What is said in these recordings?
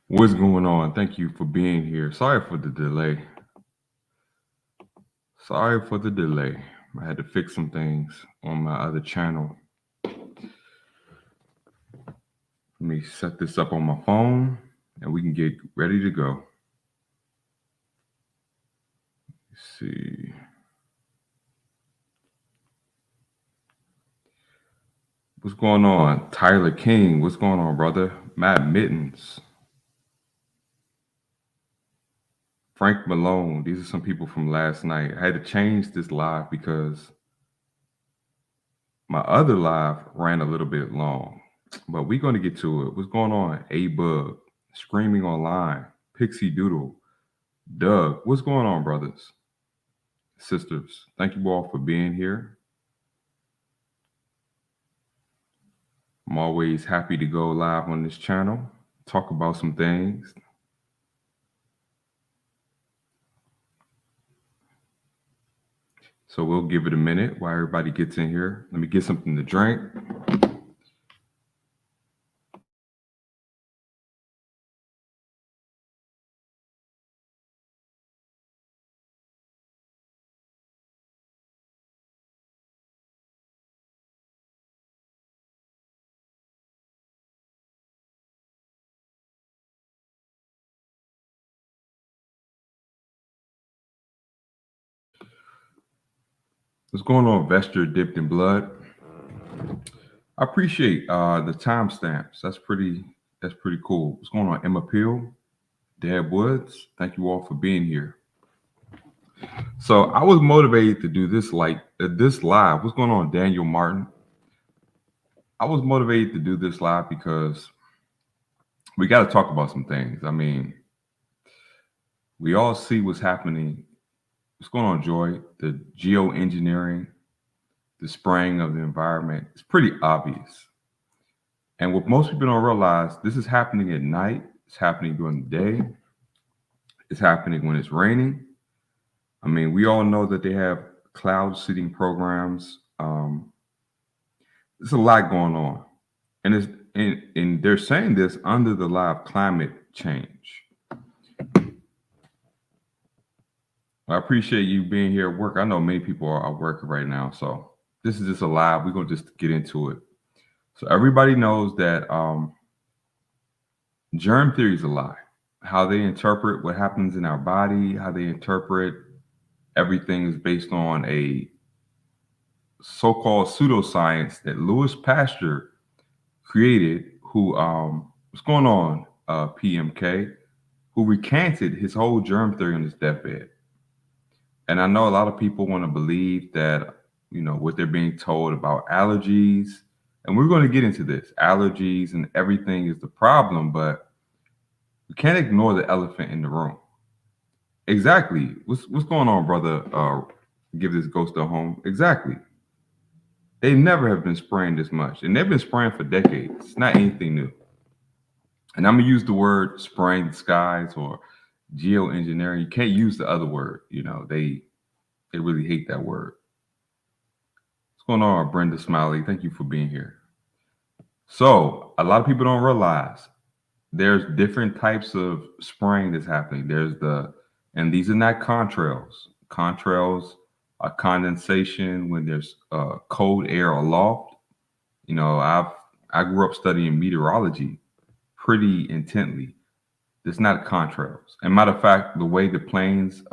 What's going on? Thank you for being here. Sorry for the delay. Sorry for the delay. I had to fix some things on my other channel. Let me set this up on my phone and we can get ready to go. Let's see. What's going on? Tyler King. What's going on, brother? Matt Mittens. Frank Malone. These are some people from last night. I had to change this live because my other live ran a little bit long. But we're going to get to it. What's going on? A-Bug. Screaming Online. Pixie Doodle. Doug, what's going on, brothers, sisters? Thank you all for being here. I'm always happy to go live on this channel, talk about some things. So we'll give it a minute while everybody gets in here. Let me get something to drink. What's going on, Vesture Dipped in Blood? I appreciate the timestamps. That's pretty cool. What's going on, Emma Peel? Dad Woods, thank you all for being here. So I was motivated to do this this live. What's going on, Daniel Martin? I was motivated to do this live because we got to talk about some things. I mean, we all see what's happening. What's going on, Joy? The geoengineering, the spraying of the environment. It's pretty obvious. And what most people don't realize, this is happening at night. It's happening during the day. It's happening when it's raining. I mean, we all know that they have cloud seeding programs. There's a lot going on, and they're saying this under the lie of climate change. I appreciate you being here at work. I know many people are at work right now, so this is just a live. We're gonna just get into it. So everybody knows that germ theory is a lie. How they interpret what happens in our body, how they interpret everything is based on a so-called pseudoscience that Louis Pasteur created. Who what's going on, PMK? Who recanted his whole germ theory on his deathbed. And I know a lot of people want to believe that, what they're being told about allergies. And we're going to get into this. Allergies and everything is the problem, but we can't ignore the elephant in the room. Exactly. What's going on, brother? Give this ghost a home. Exactly. They never have been spraying this much. And they've been spraying for decades. It's not anything new. And I'm gonna use the word spraying the skies or geoengineering. You can't use the other word. They really hate that word. What's going on, Brenda Smiley? Thank you for being here. So a lot of people don't realize there's different types of spraying that's happening. And these are not contrails. Contrails are condensation when there's cold air aloft. I grew up studying meteorology pretty intently. It's not contrails. And matter of fact, the way the planes,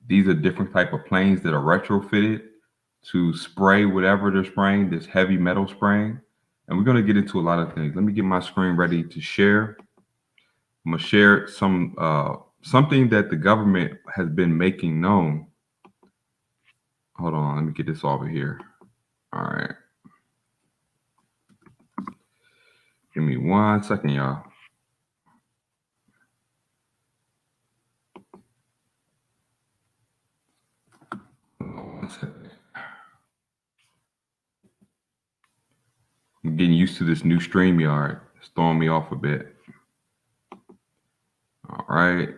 these are different type of planes that are retrofitted to spray whatever they're spraying, this heavy metal spraying. And we're going to get into a lot of things. Let me get my screen ready to share. I'm going to share something that the government has been making known. Hold on, let me get this over here. All right. Give me 1 second, y'all. One second. I'm getting used to this new StreamYard. It's throwing me off a bit. All right.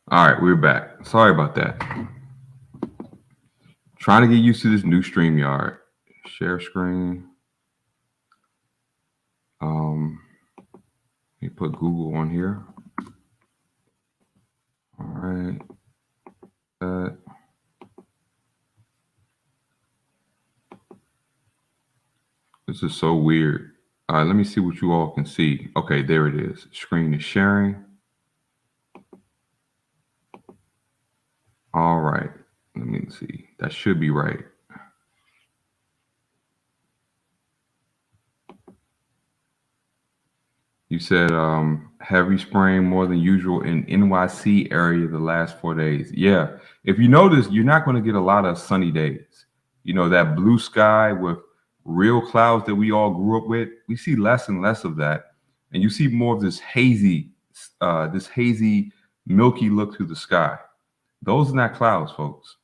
All right, we're back. Sorry about that. Trying to get used to this new StreamYard. Share screen. Let me put Google on here. All right. This is so weird. All right, let me see what you all can see. Okay, there it is. Screen is sharing. All right. Let me see. That should be right. You said heavy spraying more than usual in NYC area the last 4 days. Yeah. If you notice, you're not going to get a lot of sunny days. You know, that blue sky with real clouds that we all grew up with, we see less and less of that. And you see more of this hazy, milky look through the sky. Those are not clouds, folks.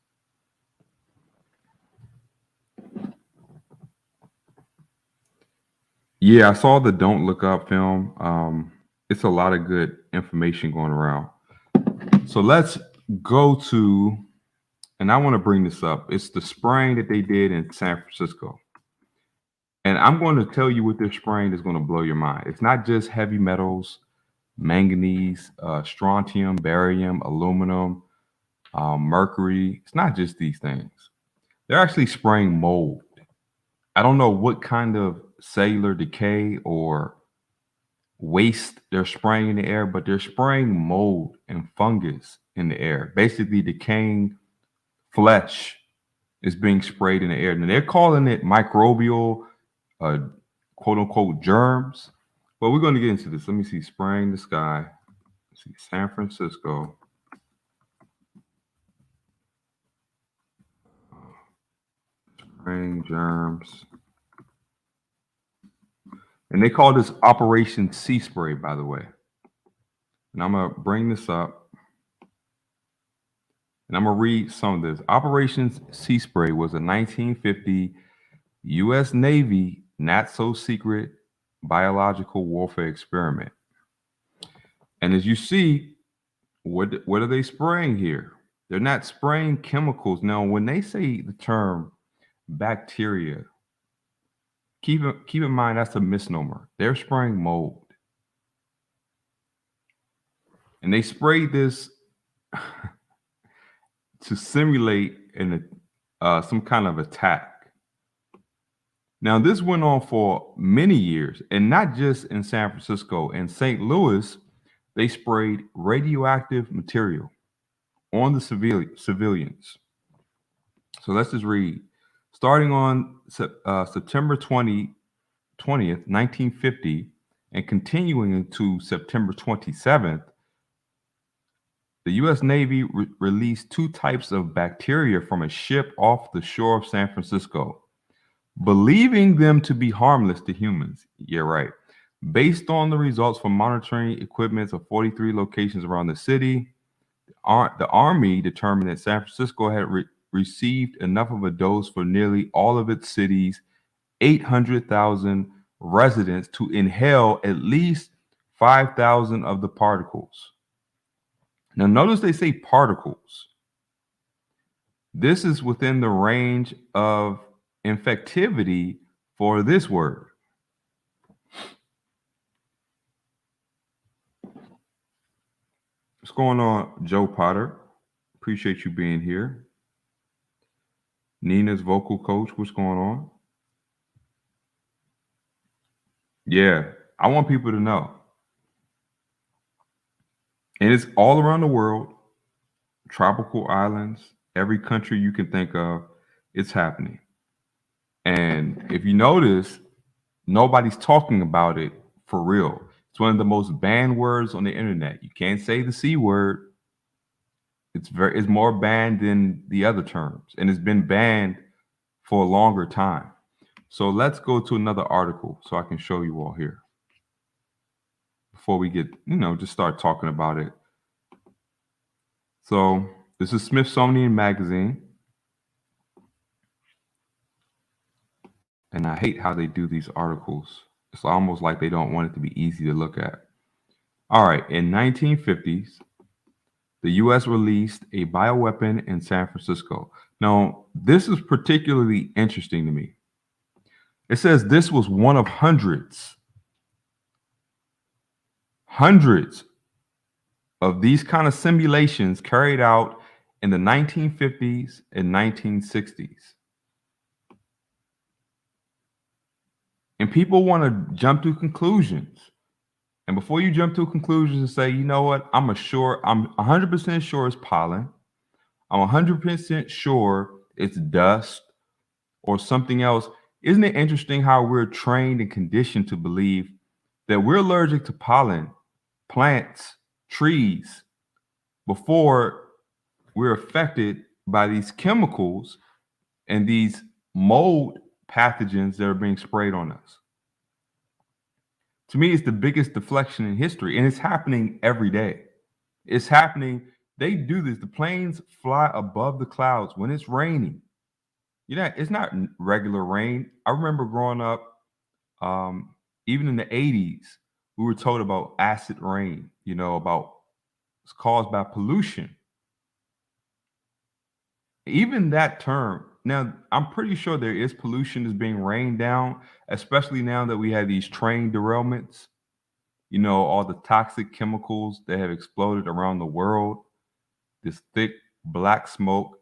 Yeah, I saw the Don't Look Up film. It's a lot of good information going around. So let's go to, and I want to bring this up. It's the spraying that they did in San Francisco. And I'm going to tell you what they're spraying is going to blow your mind. It's not just heavy metals, manganese, strontium, barium, aluminum, mercury. It's not just these things. They're actually spraying mold. I don't know what kind of cellular decay or waste they're spraying in the air, but they're spraying mold and fungus in the air. Basically, decaying flesh is being sprayed in the air. And they're calling it microbial, uh, quote unquote, germs. But we're going to get into this. Let me see. Spraying the sky. Let's see. San Francisco. Spraying germs. And they call this Operation Sea Spray, by the way. And I'm going to bring this up. And I'm going to read some of this. Operation Sea Spray was a 1950 U.S. Navy not so secret biological warfare experiment. And as you see, what are they spraying here? They're not spraying chemicals. Now, when they say the term bacteria, keep in mind that's a misnomer. They're spraying mold. And they sprayed this to simulate some kind of attack. Now, this went on for many years, and not just in San Francisco. In St. Louis, they sprayed radioactive material on the civilians. So let's just read. Starting on September 20th, 1950, and continuing into September 27th, the U.S. Navy released two types of bacteria from a ship off the shore of San Francisco, believing them to be harmless to humans. Yeah, right. Based on the results from monitoring equipment of 43 locations around the city, the Army determined that San Francisco had received enough of a dose for nearly all of its city's 800,000 residents to inhale at least 5,000 of the particles. Now, notice they say particles. This is within the range of infectivity for this word. What's going on, Joe Potter? Appreciate you being here. Nina's vocal coach, what's going on? Yeah, I want people to know. And it's all around the world, tropical islands, every country you can think of, it's happening. And if you notice, nobody's talking about it for real. It's one of the most banned words on the internet. You can't say the C word. It's more banned than the other terms, and it's been banned for a longer time. So let's go to another article so I can show you all here before we get, just start talking about it. So this is Smithsonian Magazine. And I hate how they do these articles. It's almost like they don't want it to be easy to look at. All right, in 1950s, The US released a bioweapon in San Francisco. Now, this is particularly interesting to me. It says this was one of hundreds of these kind of simulations carried out in the 1950s and 1960s. And people want to jump to conclusions. And before you jump to conclusions and say, you know what, I'm 100% sure it's pollen. I'm 100% sure it's dust or something else. Isn't it interesting how we're trained and conditioned to believe that we're allergic to pollen, plants, trees, before we're affected by these chemicals and these mold pathogens that are being sprayed on us? To me, it's the biggest deflection in history, and it's happening every day. It's happening. They do this. The planes fly above the clouds when it's raining. You know, it's not regular rain. I remember growing up, even in the 80s, we were told about acid rain, about it's caused by pollution. Even that term, now I'm pretty sure there is pollution is being rained down, especially now that we have these train derailments, all the toxic chemicals that have exploded around the world, this thick black smoke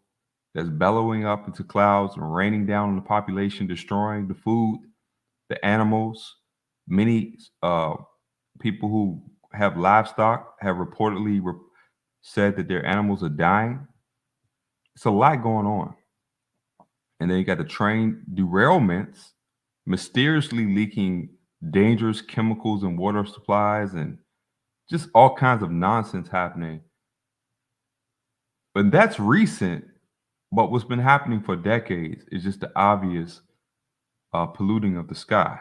that's bellowing up into clouds and raining down on the population, destroying the food, the animals. Many people who have livestock have reportedly said that their animals are dying. It's a lot going on. And then you got the train derailments, mysteriously leaking dangerous chemicals and water supplies, and just all kinds of nonsense happening. But that's recent. But what's been happening for decades is just the obvious polluting of the sky.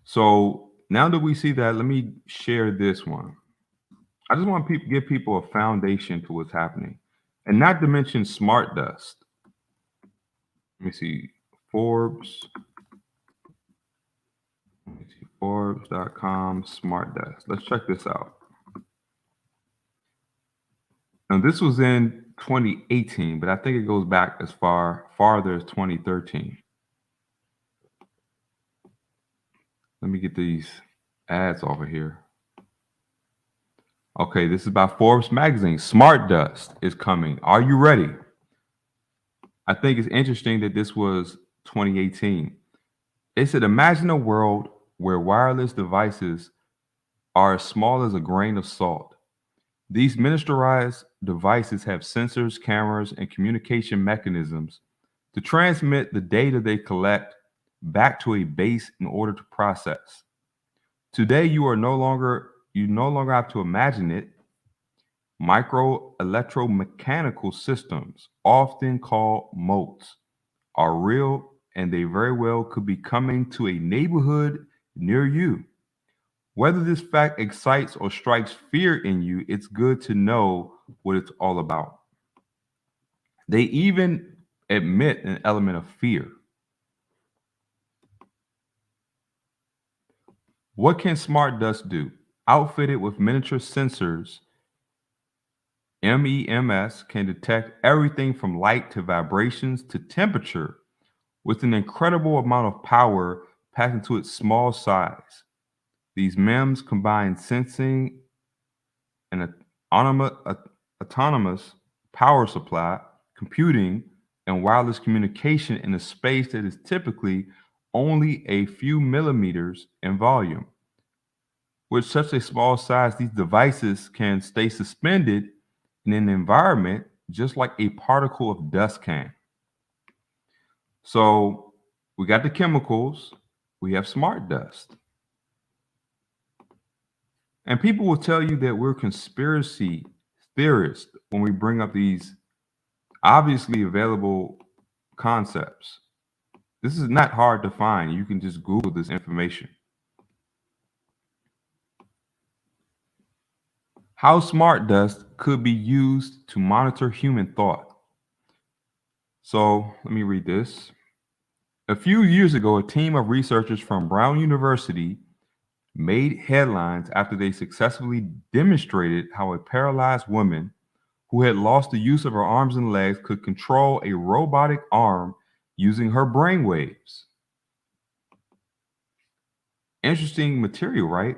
So now that we see that, let me share this one. I just want to give people a foundation to what's happening, and not to mention smart dust. Let me see, Forbes. Let me see, Forbes.com smart dust. Let's check this out. Now this was in 2018, but I think it goes back as farther as 2013. Let me get these ads over here. Okay, this is by Forbes magazine. Smart dust is coming. Are you ready? I think it's interesting that this was 2018. It said, imagine a world where wireless devices are as small as a grain of salt. These miniaturized devices have sensors, cameras, and communication mechanisms to transmit the data they collect back to a base in order to process. Today, you no longer have to imagine it. Micro electromechanical systems, often called motes, are real, and they very well could be coming to a neighborhood near you. Whether this fact excites or strikes fear in you, it's good to know what it's all about. They even admit an element of fear. What can smart dust do? Outfitted with miniature sensors, MEMS can detect everything from light to vibrations to temperature with an incredible amount of power packed into its small size. These MEMS combine sensing and autonomous power supply, computing, and wireless communication in a space that is typically only a few millimeters in volume. With such a small size, these devices can stay suspended in an environment just like a particle of dust can. So we got the chemicals, we have smart dust. And people will tell you that we're conspiracy theorists when we bring up these obviously available concepts. This is not hard to find. You can just Google this information. How smart dust could be used to monitor human thought. So let me read this. A few years ago, a team of researchers from Brown University made headlines after they successfully demonstrated how a paralyzed woman who had lost the use of her arms and legs could control a robotic arm using her brain waves. Interesting material, right?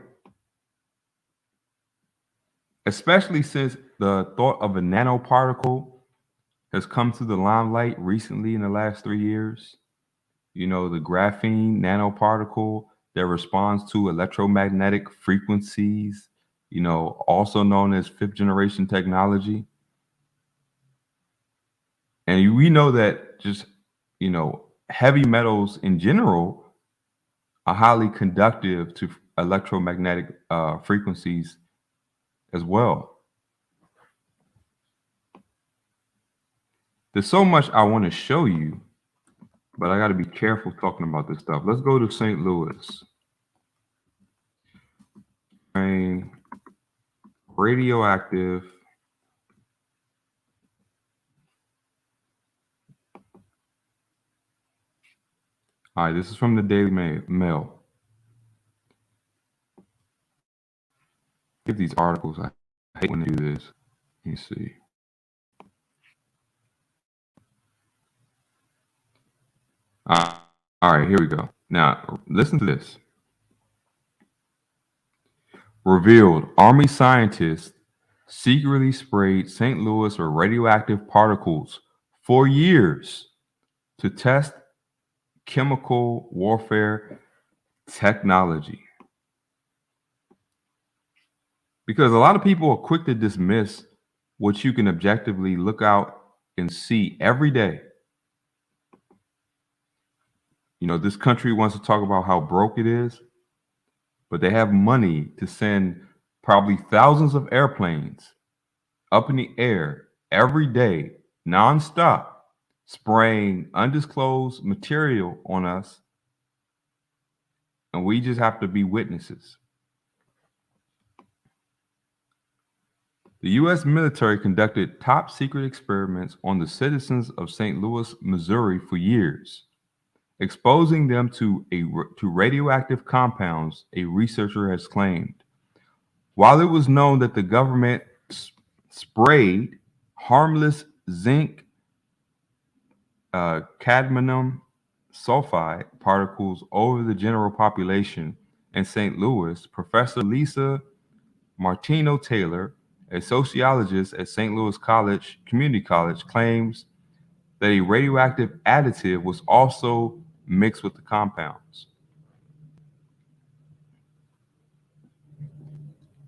Especially since the thought of a nanoparticle has come to the limelight recently in the last 3 years. You know, the graphene nanoparticle that responds to electromagnetic frequencies, also known as fifth generation technology. And we know that just, heavy metals in general are highly conductive to electromagnetic frequencies as well. There's so much I want to show you, but I got to be careful talking about this stuff. Let's go to St. Louis. Radioactive. All right, this is from the Daily Mail. Get these articles. I hate when they do this. Let me see. All right, here we go. Now, listen to this. Revealed Army scientists secretly sprayed St. Louis with radioactive particles for years to test chemical warfare technology. Because a lot of people are quick to dismiss what you can objectively look out and see every day. This country wants to talk about how broke it is, but they have money to send probably thousands of airplanes up in the air every day, nonstop, spraying undisclosed material on us, and we just have to be witnesses. The U.S. military conducted top secret experiments on the citizens of St. Louis, Missouri for years, exposing them to radioactive compounds, a researcher has claimed. While it was known that the government sprayed harmless zinc cadmium sulfide particles over the general population in St. Louis, Professor Lisa Martino Taylor, a sociologist at St. Louis Community College, claims that a radioactive additive was also mixed with the compounds.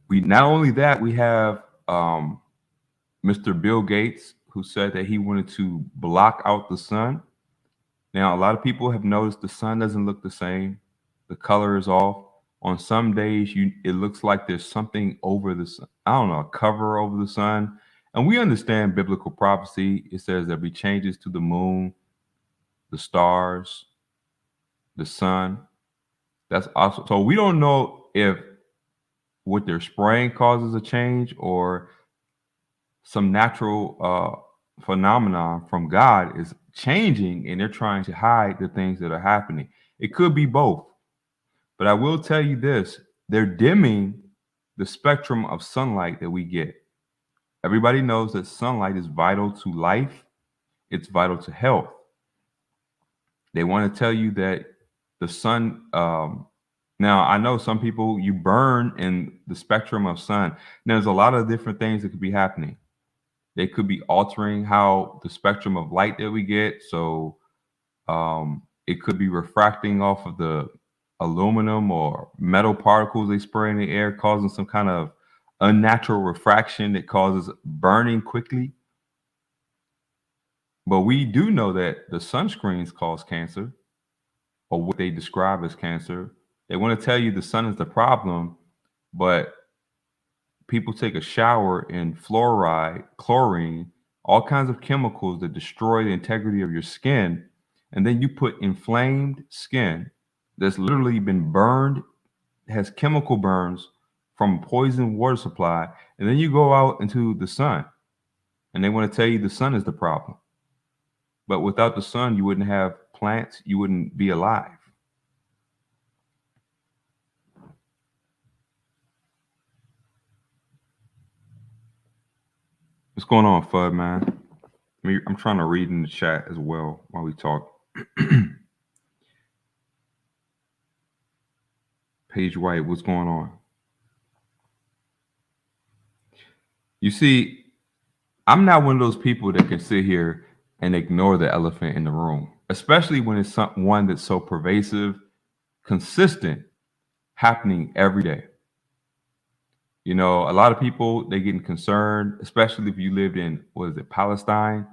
Not only that, we have Mr. Bill Gates, who said that he wanted to block out the sun. Now, a lot of people have noticed the sun doesn't look the same. The color is off. On some days, it looks like there's something over the sun. I don't know, a cover over the sun. And we understand biblical prophecy. It says there'll be changes to the moon, the stars, the sun. That's also so we don't know if what they're spraying causes a change or some natural phenomenon from God is changing and they're trying to hide the things that are happening. It could be both. But I will tell you this, they're dimming the spectrum of sunlight that we get. Everybody knows that sunlight is vital to life. It's vital to health. They want to tell you that the sun, now I know some people, you burn in the spectrum of sun. Now, there's a lot of different things that could be happening. They could be altering how the spectrum of light that we get. So it could be refracting off of the aluminum or metal particles they spray in the air, causing some kind of unnatural refraction that causes burning quickly. But we do know that the sunscreens cause cancer, or what they describe as cancer. They want to tell you the sun is the problem, but people take a shower in fluoride, chlorine, all kinds of chemicals that destroy the integrity of your skin. And then you put inflamed skin that's literally been burned, has chemical burns from poisoned water supply. And then you go out into the sun and they want to tell you the sun is the problem. But without the sun, you wouldn't have plants, you wouldn't be alive. What's going on, Fudd, man? I'm trying to read in the chat as well while we talk. Paige White, what's going on? You see, I'm not one of those people that can sit here and ignore the elephant in the room, especially when it's one that's so pervasive, consistent, happening every day. You know, a lot of people they getting concerned, especially if you lived in what is it, Palestine?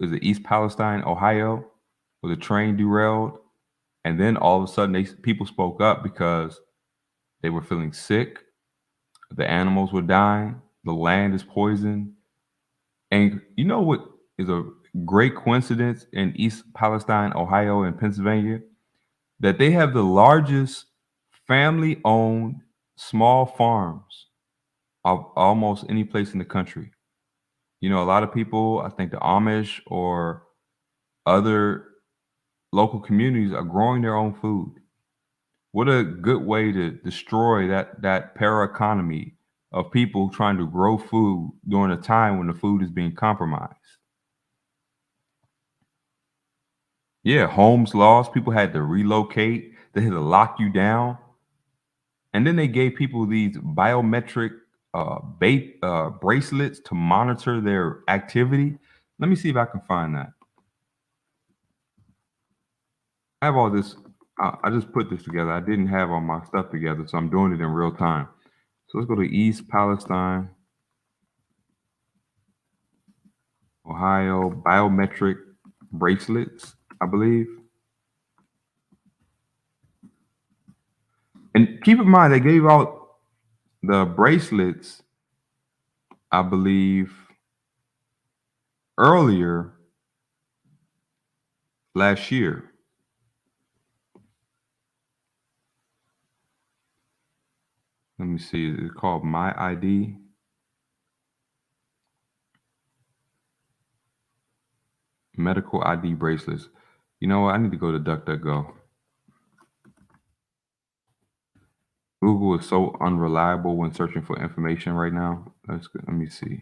Was it East Palestine, Ohio, where the train derailed, and then all of a sudden people spoke up because they were feeling sick, the animals were dying, the land is poisoned, and you know what is a great coincidence in East Palestine, Ohio, and Pennsylvania that they have the largest family-owned small farms of almost any place in the country. You know, a lot of people, I think the Amish or other local communities are growing their own food. What a good way to destroy that para economy of people trying to grow food during a time when the food is being compromised. Yeah, homes lost, people had to relocate, they had to lock you down, and then they gave people these biometric bracelets to monitor their activity. Let me see if I can find that. I have all this. I just put this together. I didn't have all my stuff together, so I'm doing it in real time. So let's go to East Palestine, Ohio, biometric bracelets, I believe. And keep in mind, they gave out the bracelets, I believe, earlier last year. Let me see. It's called My ID, medical ID bracelets. You know what? I need to go to DuckDuckGo. Google is so unreliable when searching for information right now. Let me see.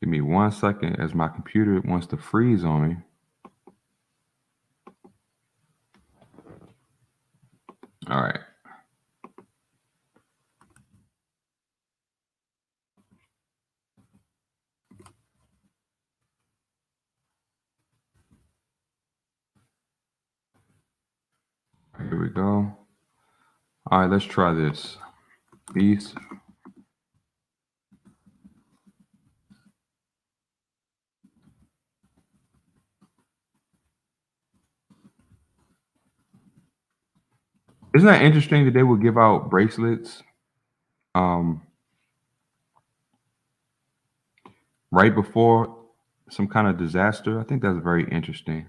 Give me 1 second as my computer wants to freeze on me. All right. Here we go. All right, let's try this. These. Isn't that interesting that they would give out bracelets um, right before some kind of disaster? I think that's very interesting.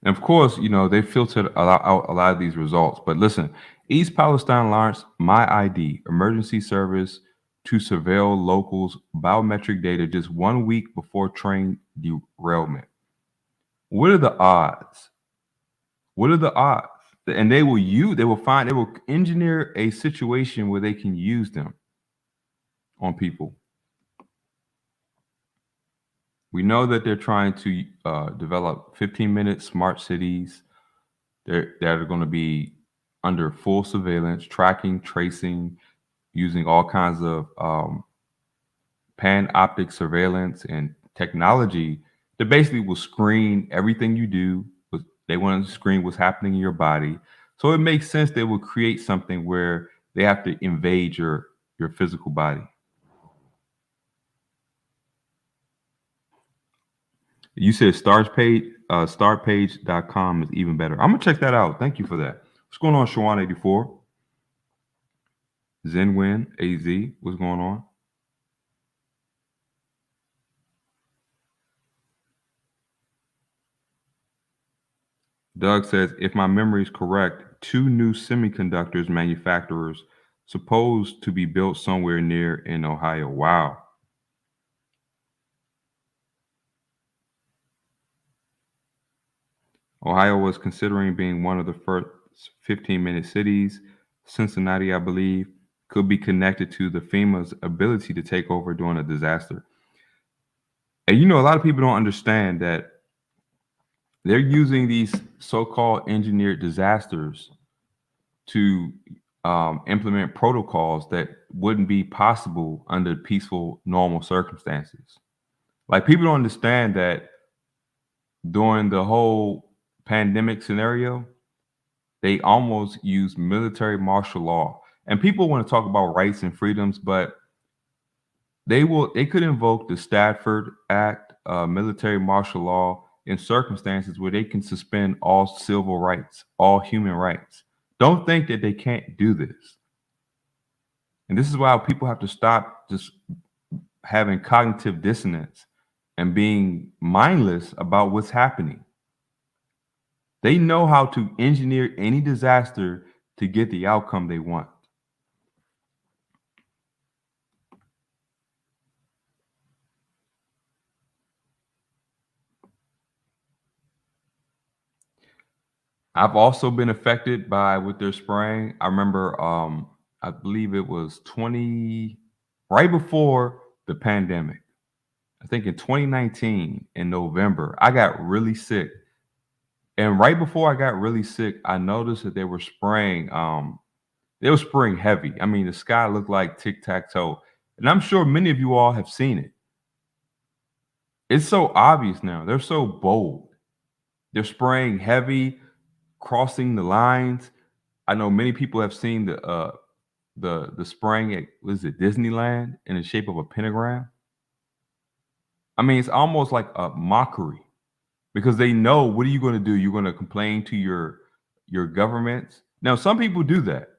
And of course, you know, they filtered out a lot of these results. But listen, East Palestine launched My ID, emergency service to surveil locals' biometric data just 1 week before train derailment. What are the odds? What are the odds? And they will engineer a situation where they can use them on people. We know that they're trying to develop 15-minute smart cities that are going to be under full surveillance, tracking, tracing, using all kinds of pan-optic surveillance and technology that basically will screen everything you do. They want to screen what's happening in your body. So it makes sense they will create something where they have to invade your physical body. You said startpage.com is even better. I'm gonna check that out. Thank you for that. What's going on, Shawan84? Zenwin AZ, what's going on? Doug says, if my memory is correct, two new semiconductors manufacturers supposed to be built somewhere near in Ohio. Wow. Ohio was considering being one of the first 15-minute cities. Cincinnati, I believe, could be connected to the FEMA's ability to take over during a disaster. And a lot of people don't understand that they're using these so-called engineered disasters to implement protocols that wouldn't be possible under peaceful, normal circumstances. Like people don't understand that during the whole pandemic scenario, they almost used military martial law. And people want to talk about rights and freedoms, but they could invoke the Stafford Act, military martial law in circumstances where they can suspend all civil rights, all human rights. Don't think that they can't do this. And this is why people have to stop just having cognitive dissonance and being mindless about what's happening. They know how to engineer any disaster to get the outcome they want. I've also been affected by what they're spraying. I remember, I believe it was right before the pandemic. I think in 2019 in November, I got really sick. And right before I got really sick, I noticed that they were spraying heavy. I mean, the sky looked like tic-tac-toe. And I'm sure many of you all have seen it. It's so obvious now. They're so bold. They're spraying heavy, crossing the lines. I know many people have seen the spraying at, what is it, Disneyland in the shape of a pentagram. I mean, it's almost like a mockery because they know, what are you going to do? You're going to complain to your governments. Now, some people do that.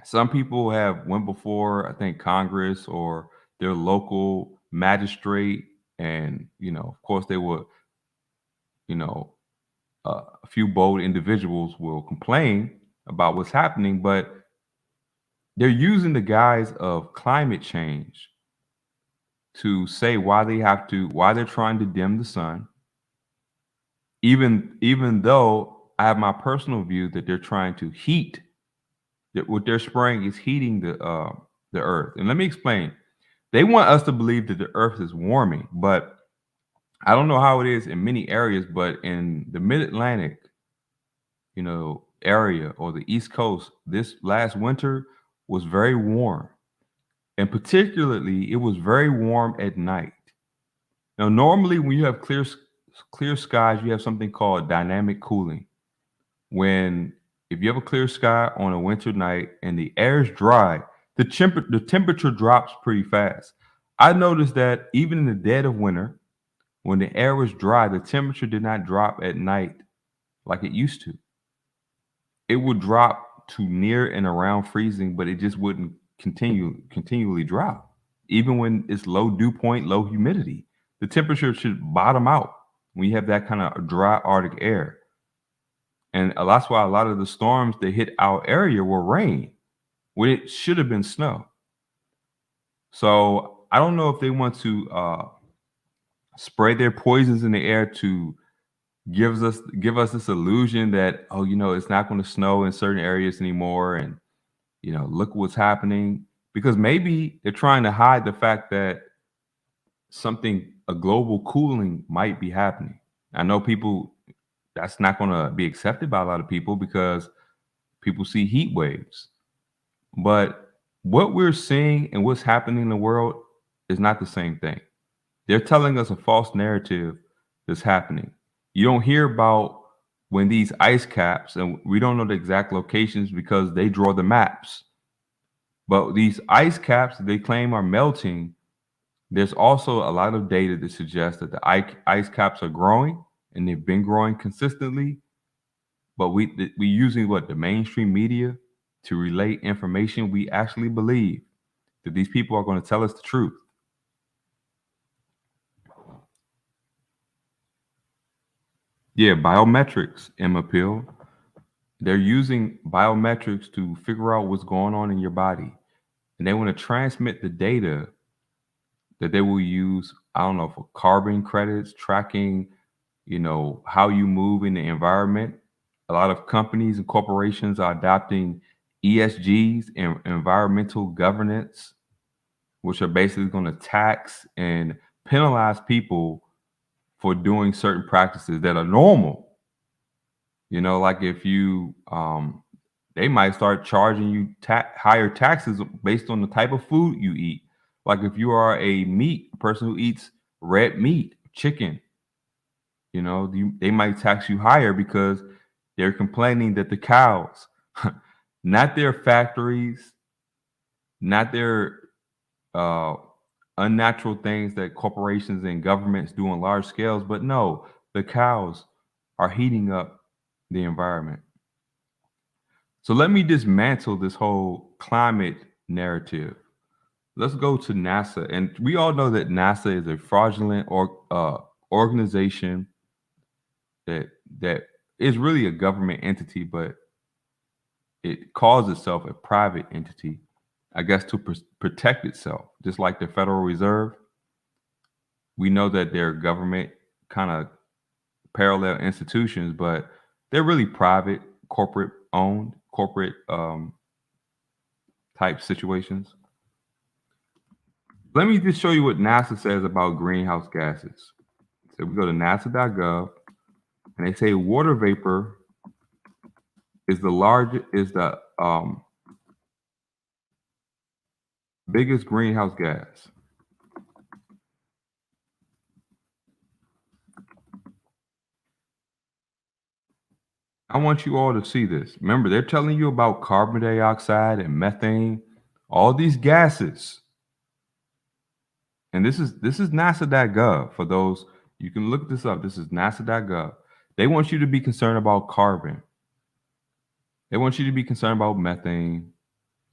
Some people have went before, I think, Congress or their local magistrate, and of course, they would, you know, a few bold individuals will complain about what's happening, but they're using the guise of climate change to say why they're trying to dim the sun, even though I have my personal view that they're trying to heat, that what they're spraying is heating the earth. And let me explain. They want us to believe that the earth is warming, but I don't know how it is in many areas, but in the mid-Atlantic, area or the East Coast, this last winter was very warm. And particularly, it was very warm at night. Now, normally when you have clear skies, you have something called dynamic cooling. When if you have a clear sky on a winter night and the air is dry, the temperature drops pretty fast. I noticed that even in the dead of winter, when the air was dry, the temperature did not drop at night like it used to. It would drop to near and around freezing, but it just wouldn't continually drop. Even when it's low dew point, low humidity, the temperature should bottom out when you have that kind of dry Arctic air. And that's why a lot of the storms that hit our area were rain when it should have been snow. So I don't know if they want to spray their poisons in the air to give us this illusion that, oh, it's not going to snow in certain areas anymore, and look what's happening, because maybe they're trying to hide the fact that a global cooling might be happening. I know people, that's not going to be accepted by a lot of people because people see heat waves. But what we're seeing and what's happening in the world is not the same thing. They're telling us a false narrative that's happening. You don't hear about when these ice caps, and we don't know the exact locations because they draw the maps. But these ice caps that they claim are melting, there's also a lot of data that suggests that the ice caps are growing, and they've been growing consistently. But we using the mainstream media to relay information. We actually believe that these people are going to tell us the truth. Yeah, biometrics, Emma Pill. They're using biometrics to figure out what's going on in your body. And they want to transmit the data that they will use, I don't know, for carbon credits, tracking, how you move in the environment. A lot of companies and corporations are adopting ESGs and environmental governance, which are basically going to tax and penalize people for doing certain practices that are normal. Like if they might start charging you higher taxes based on the type of food you eat. Like if you are a person who eats red meat, chicken, they might tax you higher because they're complaining that the cows, not their factories, not their uh, unnatural things that corporations and governments do on large scales, but no, the cows are heating up the environment. So let me dismantle this whole climate narrative. Let's go to NASA, and we all know that NASA is a fraudulent organization that that is really a government entity, but it calls itself a private entity, I guess, to protect itself, just like the Federal Reserve. We know that they're government kind of parallel institutions, but they're really private, corporate owned, corporate type situations. Let me just show you what NASA says about greenhouse gases. So we go to nasa.gov, and they say water vapor is the biggest greenhouse gas. I want you all to see this. Remember, they're telling you about carbon dioxide and methane, all these gases. And this is nasa.gov. For those, you can look this up. This is nasa.gov. They want you to be concerned about carbon. They want you to be concerned about methane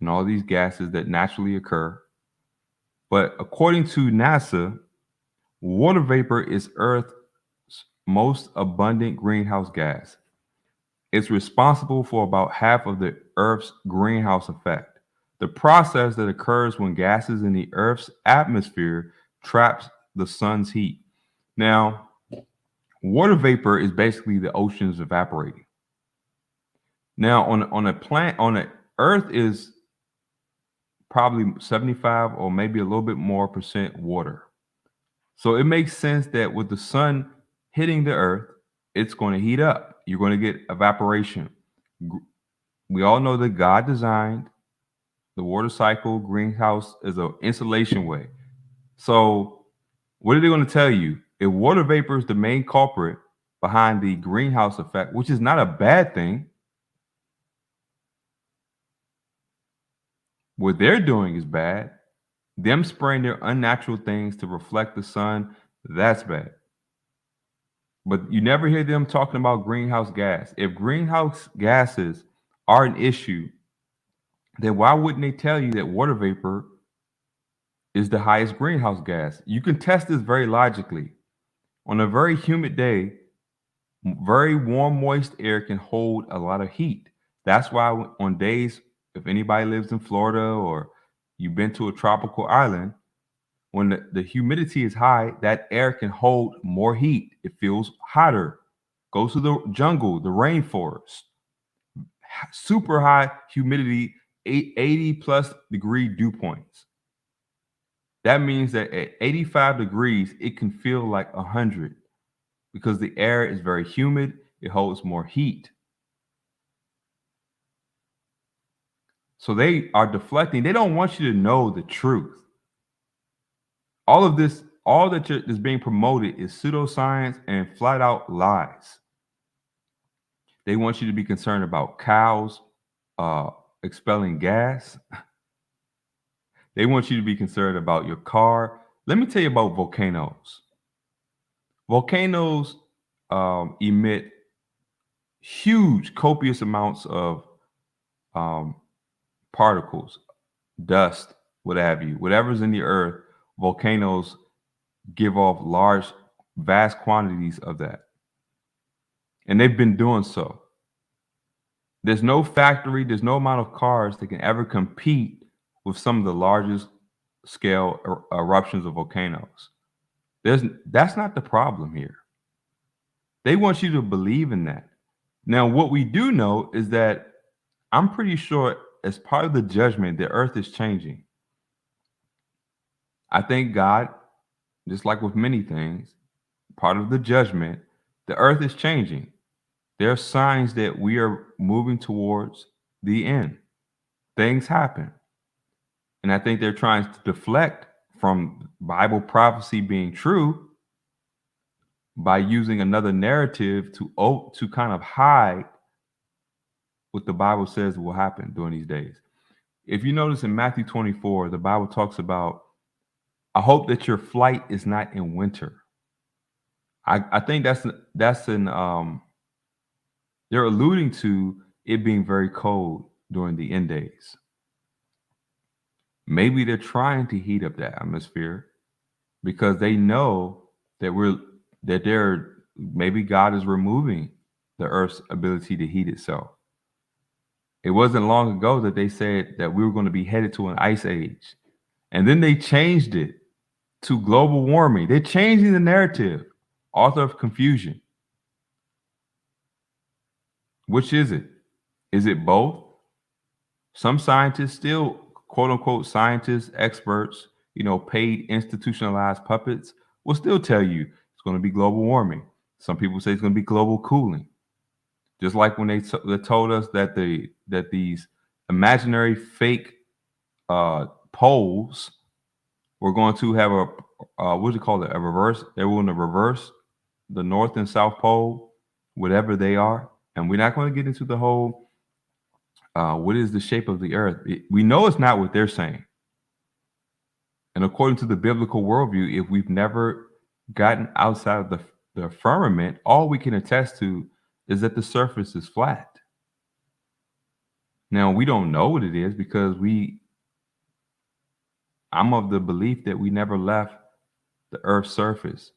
and all these gases that naturally occur. But according to NASA, water vapor is Earth's most abundant greenhouse gas. It's responsible for about half of the Earth's greenhouse effect, the process that occurs when gases in the Earth's atmosphere traps the sun's heat. Now, water vapor is basically the oceans evaporating. Now, on a Earth is probably 75 or maybe a little bit more percent water. So it makes sense that with the sun hitting the Earth, it's going to heat up. You're going to get evaporation. We all know that God designed the water cycle, greenhouse is an insulation way. So what are they going to tell you? If water vapor is the main culprit behind the greenhouse effect, which is not a bad thing, what they're doing is bad. Them spraying their unnatural things to reflect the sun, that's bad. But you never hear them talking about greenhouse gas. If greenhouse gases are an issue, then why wouldn't they tell you that water vapor is the highest greenhouse gas? You can test this very logically. On a very humid day, very warm, moist air can hold a lot of heat. That's why on days, if anybody lives in Florida or you've been to a tropical island, when the humidity is high, that air can hold more heat. It feels hotter. Go to the jungle, the rainforest, super high humidity, 80 plus degree dew points. That means that at 85 degrees, it can feel like 100 because the air is very humid. It holds more heat. So they are deflecting. They don't want you to know the truth. All of this, all that is being promoted is pseudoscience and flat out lies. They want you to be concerned about cows expelling gas. They want you to be concerned about your car. Let me tell you about volcanoes. Volcanoes emit huge, copious amounts of particles, dust, what have you. Whatever's in the earth, volcanoes give off large, vast quantities of that. And they've been doing so. There's no factory, there's no amount of cars that can ever compete with some of the largest scale eruptions of volcanoes. That's not the problem here. They want you to believe in that. Now, what we do know is that I'm pretty sure as part of the judgment, the earth is changing. I think God, just like with many things, part of the judgment, the earth is changing. There are signs that we are moving towards the end. Things happen. And I think they're trying to deflect from Bible prophecy being true by using another narrative to kind of hide what the Bible says will happen during these days. If you notice in Matthew 24, the Bible talks about, I hope that your flight is not in winter. I think that's an they're alluding to it being very cold during the end days. Maybe they're trying to heat up the atmosphere because they know that they're maybe God is removing the earth's ability to heat itself. It wasn't long ago that they said that we were going to be headed to an ice age. And then they changed it to global warming. They're changing the narrative, author of confusion. Which is it? Is it both? Some scientists still, quote unquote, scientists, experts, paid institutionalized puppets will still tell you it's going to be global warming. Some people say it's going to be global cooling. Just like when they told us that these imaginary fake poles were going to have what do you call it? A reverse. They were going to reverse the North and South Pole, whatever they are. And we're not going to get into the whole what is the shape of the earth. We know it's not what they're saying. And according to the biblical worldview, if we've never gotten outside of the firmament, all we can attest to is that the surface is flat. Now, we don't know what it is because I'm of the belief that we never left the Earth's surface.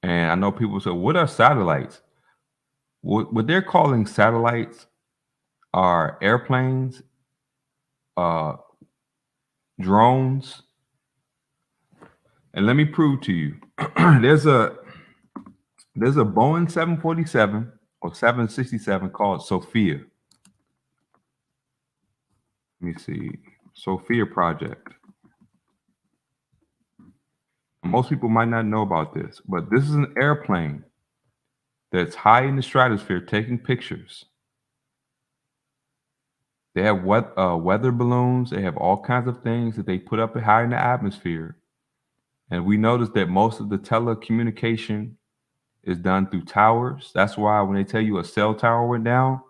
And I know people say, what are satellites? What they're calling satellites are airplanes, drones. And let me prove to you, there's a Boeing 747 or 767 called Sophia. Let me see, Sophia Project. Most people might not know about this, but this is an airplane that's high in the stratosphere taking pictures. They have weather balloons. They have all kinds of things that they put up high in the atmosphere. And we noticed that most of the telecommunication is done through towers. That's why when they tell you a cell tower went down,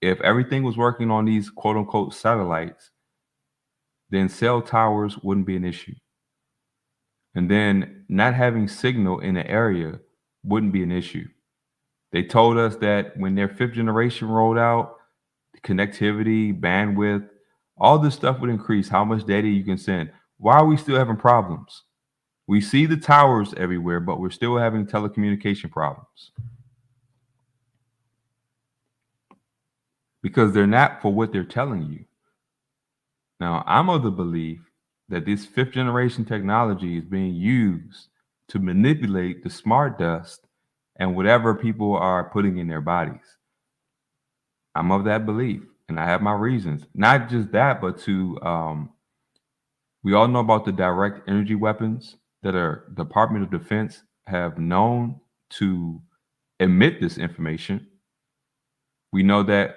if everything was working on these quote unquote satellites, then cell towers wouldn't be an issue. And then not having signal in the area wouldn't be an issue. They told us that when their 5th generation rolled out, connectivity, bandwidth, all this stuff would increase how much data you can send. Why are we still having problems? We see the towers everywhere, but we're still having telecommunication problems. Because they're not for what they're telling you. Now, I'm of the belief that this 5th generation technology is being used to manipulate the smart dust and whatever people are putting in their bodies. I'm of that belief, and I have my reasons. Not just that, but we all know about the direct energy weapons that our Department of Defense have known to emit this information. We know that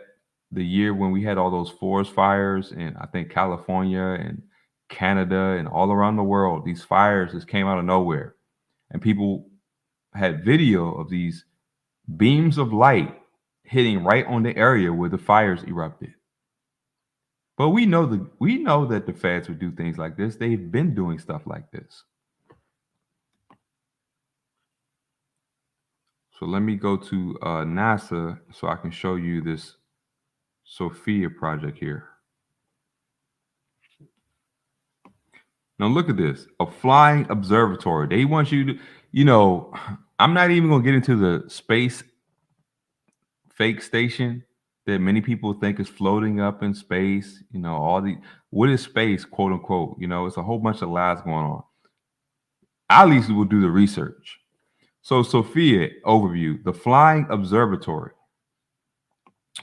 the year when we had all those forest fires in, I think, California and Canada and all around the world, these fires just came out of nowhere. And people had video of these beams of light hitting right on the area where the fires erupted. But we know that the feds would do things like this. They've been doing stuff like this. So let me go to NASA so I can show you this Sophia project here. Now look at this, a flying observatory. They want you to, I'm not even going to get into the space fake station that many people think is floating up in space. What is space, quote unquote? It's a whole bunch of lies going on. I at least will do the research. So, Sophia, overview the Flying Observatory.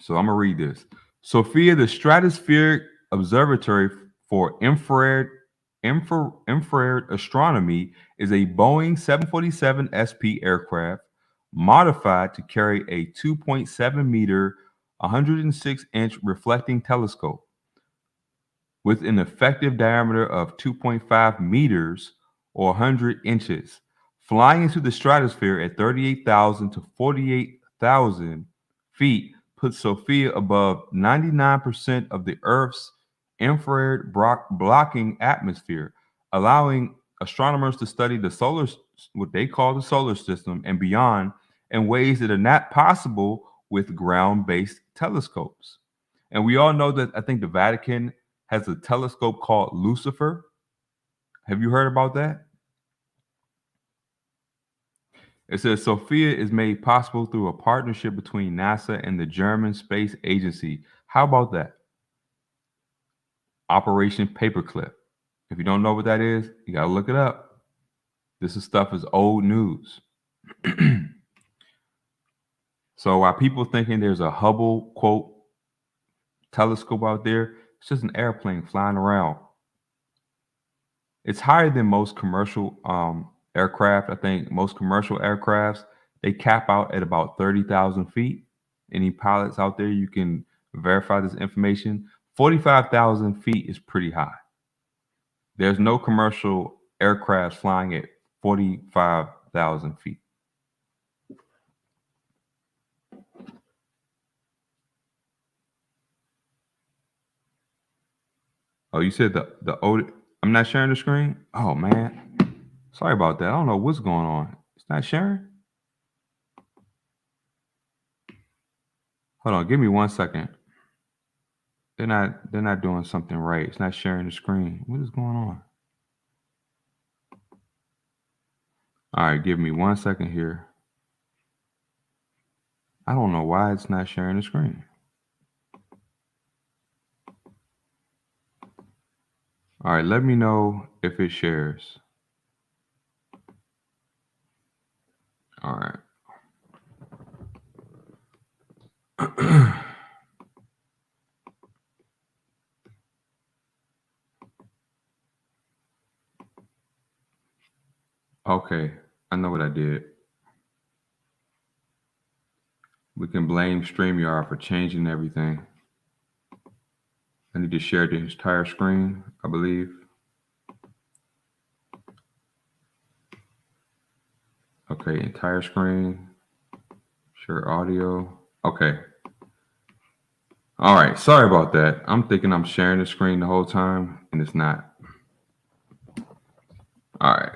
So, I'm going to read this. Sophia, the Stratospheric Observatory for Infrared Astronomy, is a Boeing 747 SP aircraft modified to carry a 2.7 meter, 106-inch reflecting telescope with an effective diameter of 2.5 meters or 100 inches. Flying into the stratosphere at 38,000 to 48,000 feet puts Sophia above 99% of the Earth's infrared blocking atmosphere, allowing astronomers to study what they call the solar system and beyond in ways that are not possible with ground-based telescopes. And we all know that I think the Vatican has a telescope called Lucifer. Have you heard about that? It says Sophia is made possible through a partnership between NASA and the German Space Agency. How about that? Operation Paperclip. If you don't know what that is, you got to look it up. This stuff is old news. So while people thinking there's a Hubble, quote, telescope out there, it's just an airplane flying around. It's higher than most commercial aircraft. I think most commercial aircrafts, they cap out at about 30,000 feet. Any pilots out there, you can verify this information. 45,000 feet is pretty high. There's no commercial aircraft flying at 45,000 feet. Oh, you said the old. I'm not sharing the screen? Oh, man. Sorry about that. I don't know what's going on. It's not sharing? Hold on. Give me 1 second. They're not doing something right. It's not sharing the screen. What is going on? All right, give me 1 second here. I don't know why it's not sharing the screen. All right, let me know if it shares. All right. Okay, I know what I did. We can blame StreamYard for changing everything. I need to share the entire screen, I believe. Okay, entire screen. Share audio. Okay. All right, sorry about that. I'm thinking I'm sharing the screen the whole time, and it's not. All right.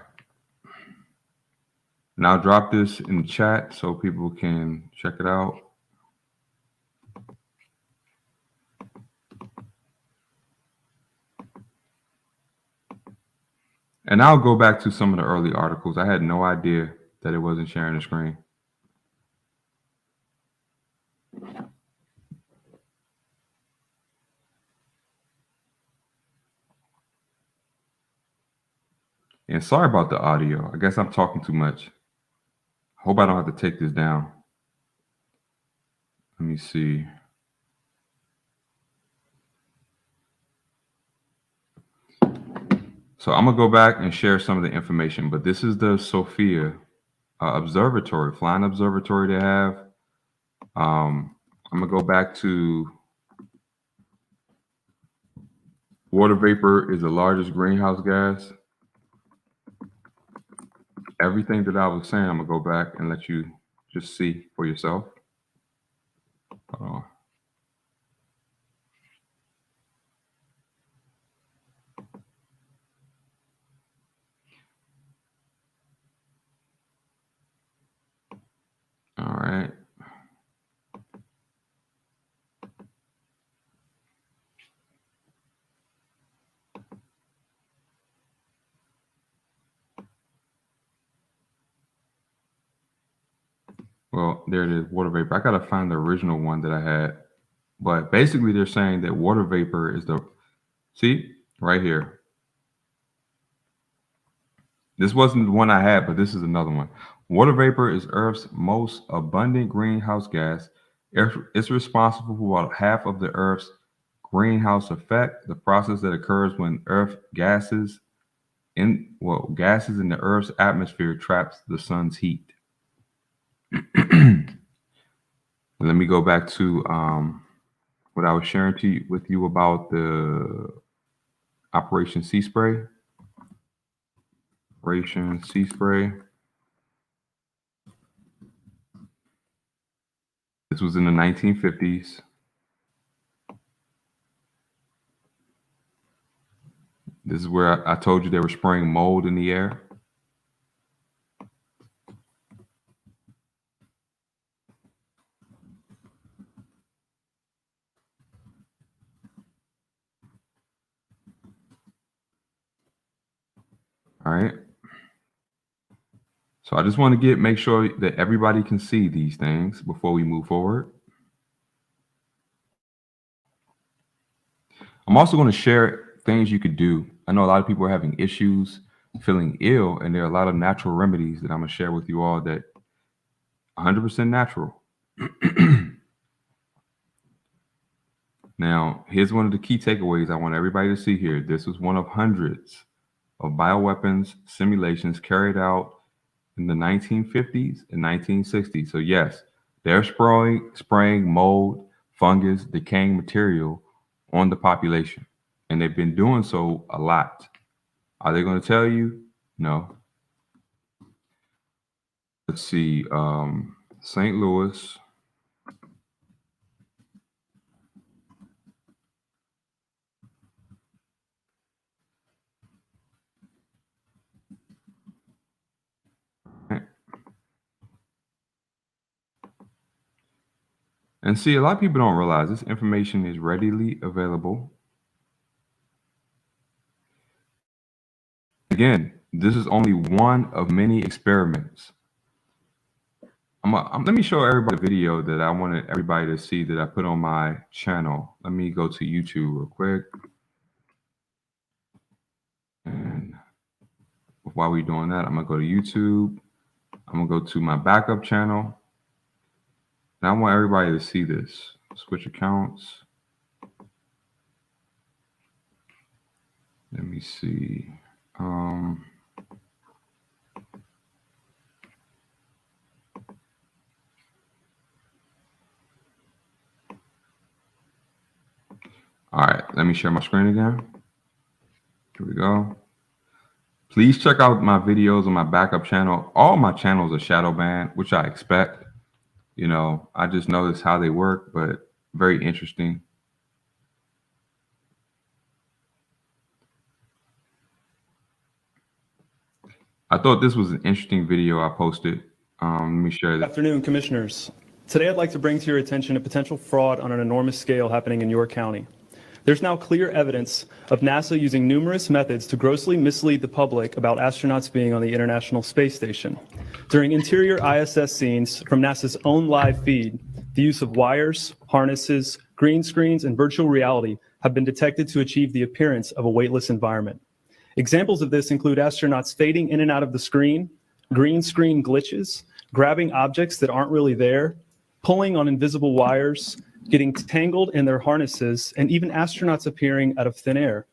Now drop this in the chat so people can check it out. And I'll go back to some of the early articles. I had no idea that it wasn't sharing the screen. And sorry about the audio. I guess I'm talking too much. Hope I don't have to take this down. Let me see. So I'm gonna go back and share some of the information, but this is the Sophia observatory, flying observatory they have. I'm gonna go back to water vapor is the largest greenhouse gas. Everything that I was saying, I'm gonna go back and let you just see for yourself. Hold on. All right. Well, there it is, water vapor. I gotta find the original one that I had. But basically they're saying that water vapor is see, right here. This wasn't the one I had, but this is another one. Water vapor is Earth's most abundant greenhouse gas. It's responsible for about half of the Earth's greenhouse effect, the process that occurs when Earth gases in the Earth's atmosphere traps the sun's heat. Let me go back to what I was sharing with you about the Operation Sea Spray. Operation Sea Spray. This was in the 1950s. This is where I told you they were spraying mold in the air. All right. So I just want to make sure that everybody can see these things before we move forward. I'm also going to share things you could do. I know a lot of people are having issues feeling ill, and there are a lot of natural remedies that I'm going to share with you all that 100% natural. Now, here's one of the key takeaways I want everybody to see here. This was one of hundreds of bioweapons simulations carried out in the 1950s and 1960s. So yes, they're spraying mold, fungus, decaying material on the population. And they've been doing so a lot. Are they going to tell you? No. Let's see. St. Louis. And see, a lot of people don't realize this information is readily available. Again, this is only one of many experiments. Let me show everybody a video that I wanted everybody to see that I put on my channel. Let me go to YouTube real quick. And while we're doing that, I'm going to go to YouTube. I'm going to go to my backup channel. And I want everybody to see this. Switch accounts. Let me see. All right, let me share my screen again. Here we go. Please check out my videos on my backup channel. All my channels are shadow banned, which I expect. You know, I just noticed how they work, but very interesting. I thought this was an interesting video I posted. Let me share that. Good afternoon, commissioners. Today I'd like to bring to your attention a potential fraud on an enormous scale happening in your county. There's now clear evidence of NASA using numerous methods to grossly mislead the public about astronauts being on the International Space Station. During interior ISS scenes from NASA's own live feed, the use of wires, harnesses, green screens, and virtual reality have been detected to achieve the appearance of a weightless environment. Examples of this include astronauts fading in and out of the screen, green screen glitches, grabbing objects that aren't really there, pulling on invisible wires, getting tangled in their harnesses, and even astronauts appearing out of thin air.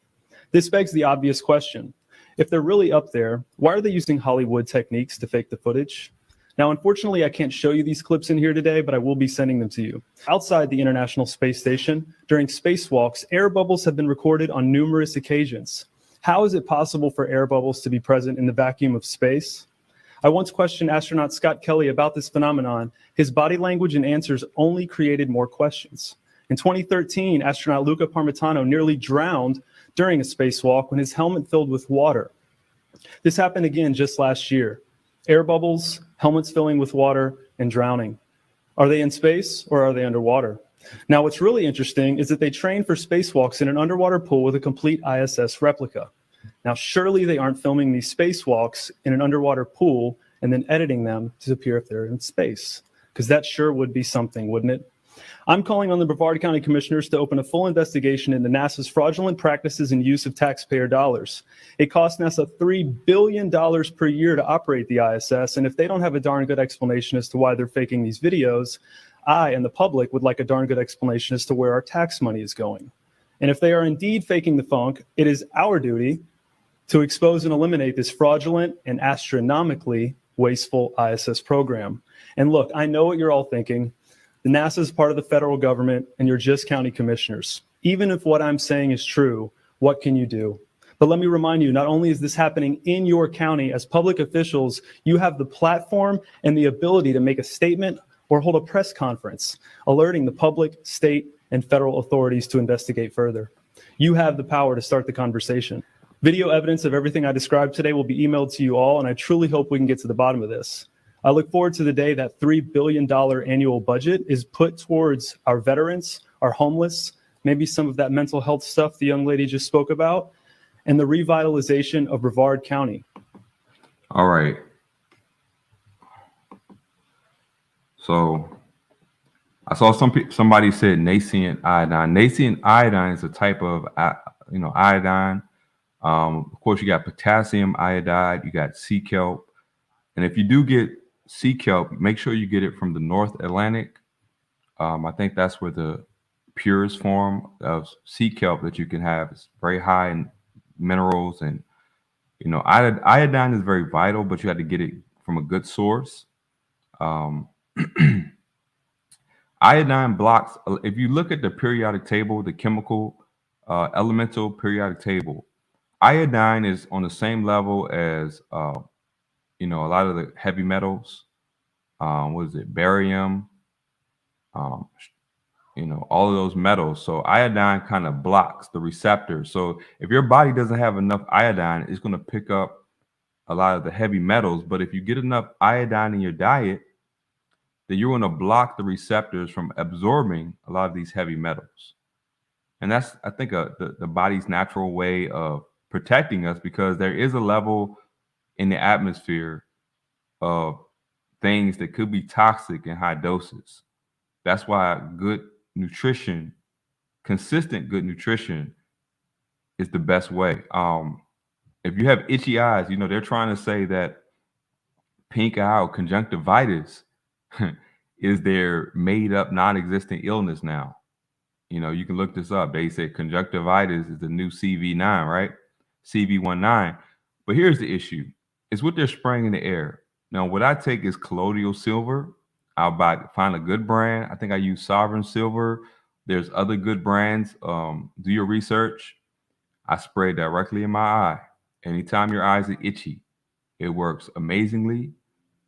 This begs the obvious question. If they're really up there, why are they using Hollywood techniques to fake the footage? Now, unfortunately, I can't show you these clips in here today, but I will be sending them to you. Outside the International Space Station, during spacewalks, air bubbles have been recorded on numerous occasions. How is it possible for air bubbles to be present in the vacuum of space? I once questioned astronaut Scott Kelly about this phenomenon. His body language and answers only created more questions. In 2013, astronaut Luca Parmitano nearly drowned during a spacewalk when his helmet filled with water. This happened again just last year. Air bubbles, helmets filling with water, and drowning. Are they in space or are they underwater? Now, what's really interesting is that they train for spacewalks in an underwater pool with a complete ISS replica. Now, surely they aren't filming these spacewalks in an underwater pool and then editing them to appear if they're in space, because that sure would be something, wouldn't it? I'm calling on the Brevard County Commissioners to open a full investigation into NASA's fraudulent practices and use of taxpayer dollars. It costs NASA $3 billion per year to operate the ISS, and if they don't have a darn good explanation as to why they're faking these videos, I and the public would like a darn good explanation as to where our tax money is going. And if they are indeed faking the funk, it is our duty to expose and eliminate this fraudulent and astronomically wasteful ISS program. And look, I know what you're all thinking. The NASA is part of the federal government, and you're just county commissioners. Even if what I'm saying is true, what can you do? But let me remind you, not only is this happening in your county, as public officials, you have the platform and the ability to make a statement or hold a press conference, alerting the public, state, and federal authorities to investigate further. You have the power to start the conversation. Video evidence of everything I described today will be emailed to you all, and I truly hope we can get to the bottom of this. I look forward to the day that $3 billion annual budget is put towards our veterans, our homeless, maybe some of that mental health stuff the young lady just spoke about, and the revitalization of Brevard County. All right. So I saw somebody said nascent iodine. Nascent iodine is a type of iodine. Of course, you got potassium iodide, you got sea kelp. And if you do get sea kelp, make sure you get it from the North Atlantic. I think that's where the purest form of sea kelp that you can have. It's very high in minerals. And, iodine is very vital, but you have to get it from a good source. Iodine blocks, if you look at the periodic table, the chemical elemental periodic table, iodine is on the same level as, a lot of the heavy metals. What is it? Barium, all of those metals. So iodine kind of blocks the receptors. So if your body doesn't have enough iodine, it's going to pick up a lot of the heavy metals. But if you get enough iodine in your diet, then you're going to block the receptors from absorbing a lot of these heavy metals. And that's, I think, the body's natural way of protecting us, because there is a level in the atmosphere of things that could be toxic in high doses. That's why good nutrition, consistent good nutrition, is the best way. If you have itchy eyes, they're trying to say that pink eye or conjunctivitis is their made up non-existent illness now. You can look this up. They say conjunctivitis is the new CV9, right? CV19. But here's the issue. It's what they're spraying in the air. Now, what I take is colloidal silver. I'll find a good brand. I think I use Sovereign Silver. There's other good brands. Do your research. I spray directly in my eye. Anytime your eyes are itchy, it works amazingly.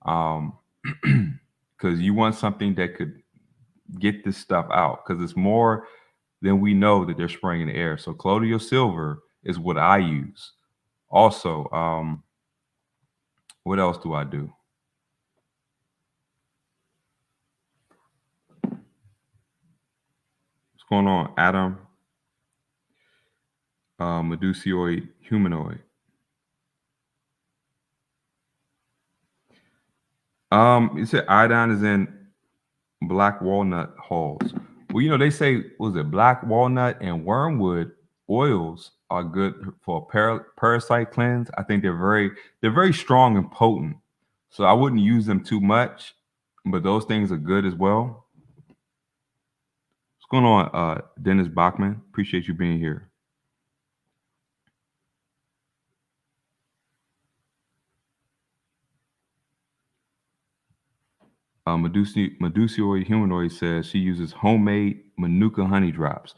Because you want something that could get this stuff out, because it's more than we know that they're spraying in the air. So colloidal silver is what I use. Also, what else do I do? What's going on, Adam? Medusioid humanoid. You said iodine is in black walnut hulls. Well, they say, was it black walnut and wormwood oils are good for a parasite cleanse. I think they're very strong and potent. So I wouldn't use them too much, but those things are good as well. What's going on, Dennis Bachman? Appreciate you being here. Medusioid humanoid says she uses homemade Manuka honey drops.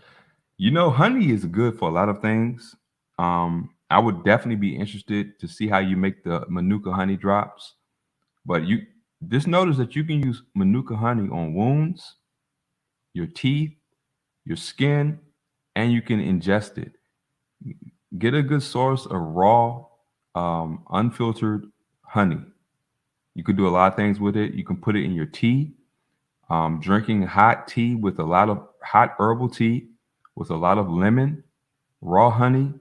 Honey is good for a lot of things. I would definitely be interested to see how you make the Manuka honey drops. But you just notice that you can use Manuka honey on wounds, your teeth, your skin, and you can ingest it. Get a good source of raw, unfiltered honey. You could do a lot of things with it. You can put it in your tea. Drinking hot tea with a lot of hot herbal tea with a lot of lemon, raw honey,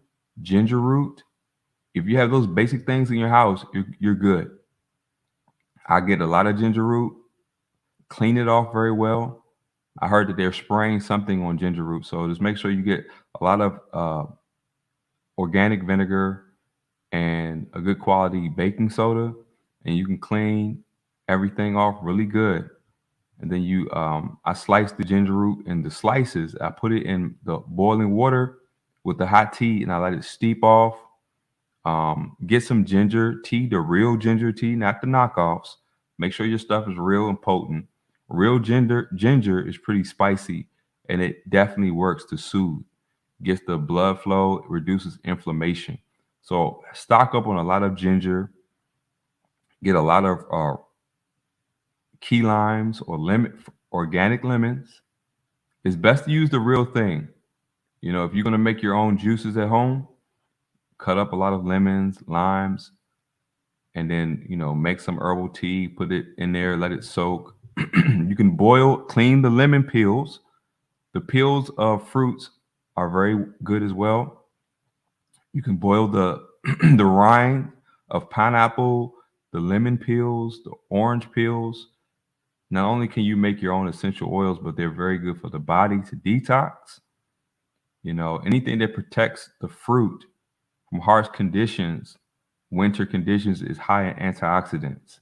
ginger root. If you have those basic things in your house, you're good. I get a lot of ginger root, clean it off very well, I heard that they're spraying something on ginger root. So just make sure you get a lot of organic vinegar and a good quality baking soda, and you can clean everything off really good. And then I slice the ginger root in the slices. I put it in the boiling water with the hot tea, and I let it steep off. Get some ginger tea, the real ginger tea, not the knockoffs. Make sure your stuff is real and potent. Real ginger is pretty spicy, and it definitely works to soothe. Gets the blood flow, it reduces inflammation. So stock up on a lot of ginger. Get a lot of key limes or organic lemons. It's best to use the real thing. If you're gonna make your own juices at home, cut up a lot of lemons, limes, and then make some herbal tea. Put it in there, let it soak. You can clean the lemon peels. The peels of fruits are very good as well. You can boil the the rind of pineapple, the lemon peels, the orange peels. Not only can you make your own essential oils, but they're very good for the body to detox. Anything that protects the fruit from harsh conditions, winter conditions, is high in antioxidants.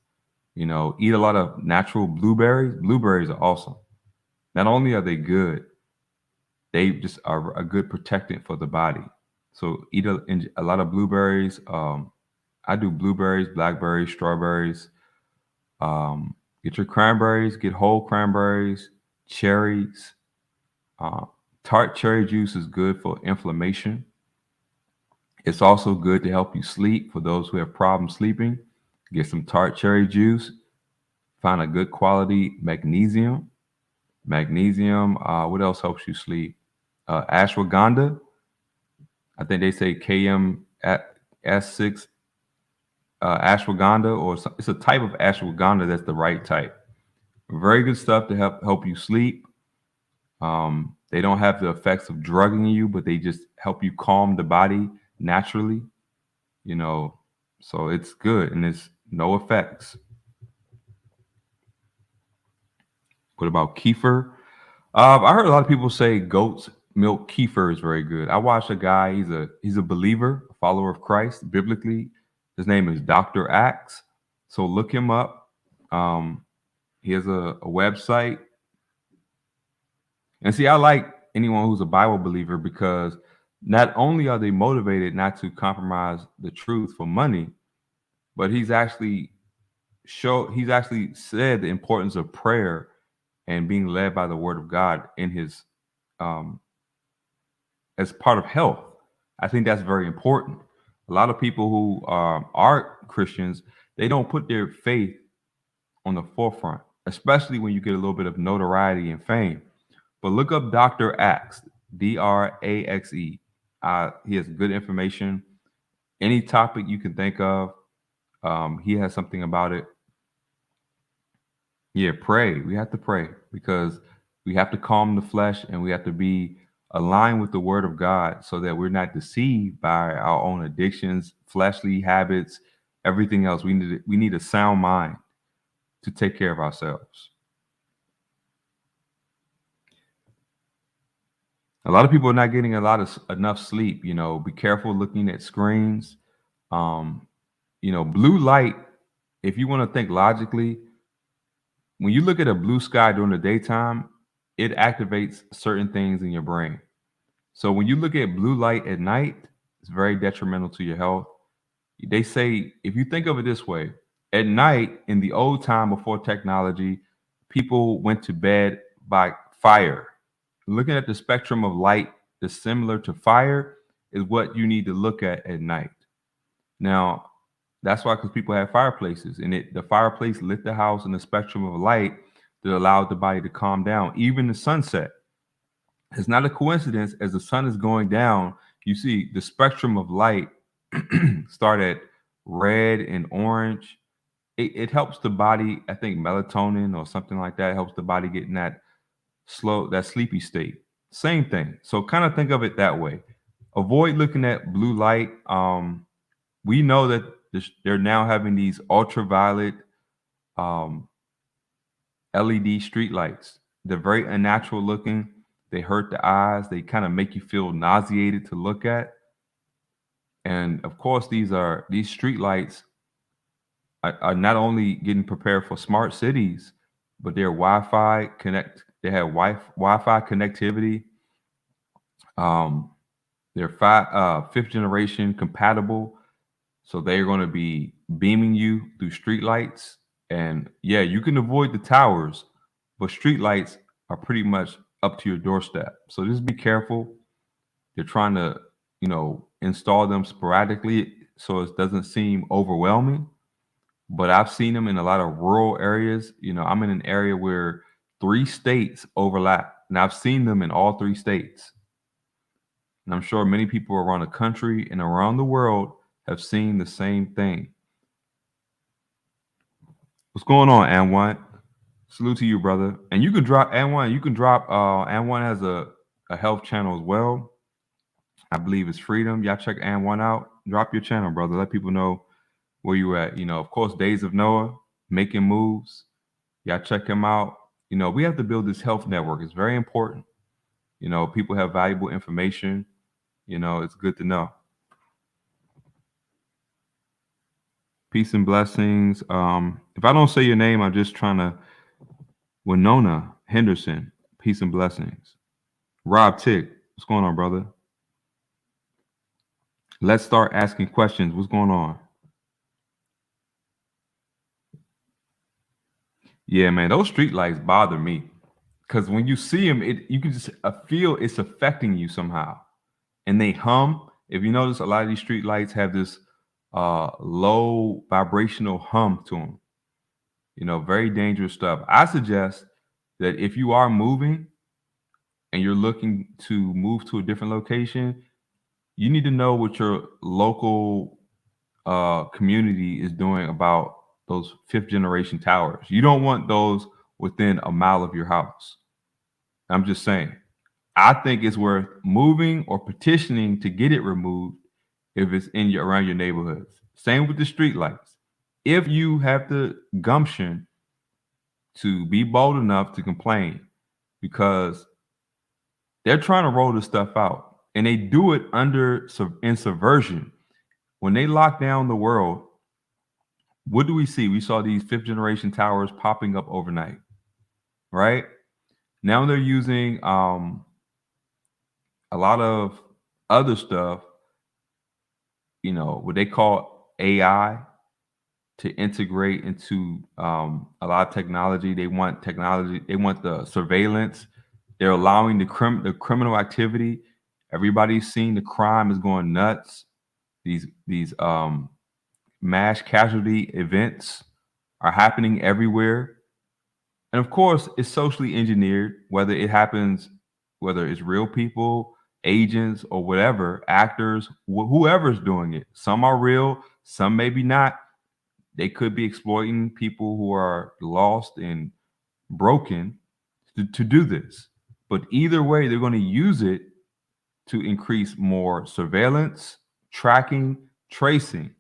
Eat a lot of natural blueberries. Blueberries are awesome. Not only are they good, they just are a good protectant for the body. So eat a lot of blueberries. I do blueberries, blackberries, strawberries. Get your cranberries, get whole cranberries, cherries. Uh, Tart cherry juice is good for inflammation. It's also good to help you sleep for those who have problems sleeping. Get some tart cherry juice. Find a good quality magnesium. Magnesium. What else helps you sleep? Ashwagandha. I think they say KM at S6 ashwagandha, or it's a type of ashwagandha that's the right type. Very good stuff to help you sleep. They don't have the effects of drugging you, but they just help you calm the body naturally. You know, so it's good and it's no effects. What about kefir? I heard a lot of people say goat's milk kefir is very good. I watched a guy. He's a believer, a follower of Christ biblically. His name is Dr. Axe. So look him up. Um, he has a website. And see, I like anyone who's a Bible believer because not only are they motivated not to compromise the truth for money, but he's actually said the importance of prayer and being led by the Word of God in his um, as part of health. I think that's very important. A lot of people who are Christians, they don't put their faith on the forefront, especially when you get a little bit of notoriety and fame. But look up Dr. Axe, Draxe. He has good information. Any topic you can think of, he has something about it. Yeah, pray. We have to pray because we have to calm the flesh and we have to be aligned with the word of God so that we're not deceived by our own addictions, fleshly habits, everything else. We need a sound mind to take care of ourselves. A lot of people are not getting enough sleep. Be careful looking at screens. Um, blue light. If you want to think logically, when you look at a blue sky during the daytime, it activates certain things in your brain. So when you look at blue light at night, it's very detrimental to your health. They say, if you think of it this way, at night in the old time before technology, people went to bed by fire. Looking at the spectrum of light that's similar to fire is what you need to look at night. Now, that's why because people have fireplaces and the fireplace lit the house in the spectrum of light that allowed the body to calm down. Even the sunset. It's not a coincidence as the sun is going down, you see the spectrum of light start at red and orange. It helps the body, I think melatonin or something like that helps the body get in that sleepy state. Same thing. So kind of think of it that way. Avoid looking at blue light. We know that they're now having these ultraviolet um, LED street lights. They're very unnatural looking. They hurt the eyes. They kind of make you feel nauseated to look at. And of course, these street lights are not only getting prepared for smart cities, but they're Wi-Fi connect. They have Wi-Fi connectivity. Um, they're fifth generation compatible, so they're going to be beaming you through street lights. And yeah, you can avoid the towers, but street lights are pretty much up to your doorstep. So just be careful. They're trying to, install them sporadically so it doesn't seem overwhelming. But I've seen them in a lot of rural areas. I'm in an area where 3 states overlap, and I've seen them in all 3 states. And I'm sure many people around the country and around the world have seen the same thing. What's going on, Anwan? Salute to you, brother. And you can drop Anwan. You can drop. Anwan has a health channel as well. I believe it's Freedom. Y'all check Anwan out. Drop your channel, brother. Let people know where you at. Of course, Days of Noah, making moves. Y'all check him out. We have to build this health network. It's very important. People have valuable information. It's good to know. Peace and blessings. If I don't say your name, I'm just trying to. Winona Henderson. Peace and blessings. Rob Tick. What's going on, brother? Let's start asking questions. What's going on? Yeah, man, those street lights bother me because when you see them, you can just feel it's affecting you somehow, and they hum. If you notice, a lot of these street lights have this low vibrational hum to them. Very dangerous stuff. I suggest that if you are moving and you're looking to move to a different location, you need to know what your local community is doing about those fifth generation towers. You don't want those within a mile of your house. I'm just saying. I think it's worth moving or petitioning to get it removed if it's around your neighborhoods. Same with the street lights. If you have the gumption to be bold enough to complain, because they're trying to roll this stuff out, and they do it in subversion. When they lock down the world, what do we see? We saw these fifth generation towers popping up overnight, right? Now they're using a lot of other stuff, what they call AI to integrate into a lot of technology. They want technology. They want the surveillance. They're allowing the criminal activity. Everybody's seeing the crime is going nuts. These mass casualty events are happening everywhere. And of course, it's socially engineered, whether it's real people, agents, or whatever, actors, whoever's doing it. Some are real, some maybe not. They could be exploiting people who are lost and broken to do this. But either way, they're going to use it to increase more surveillance, tracking, tracing.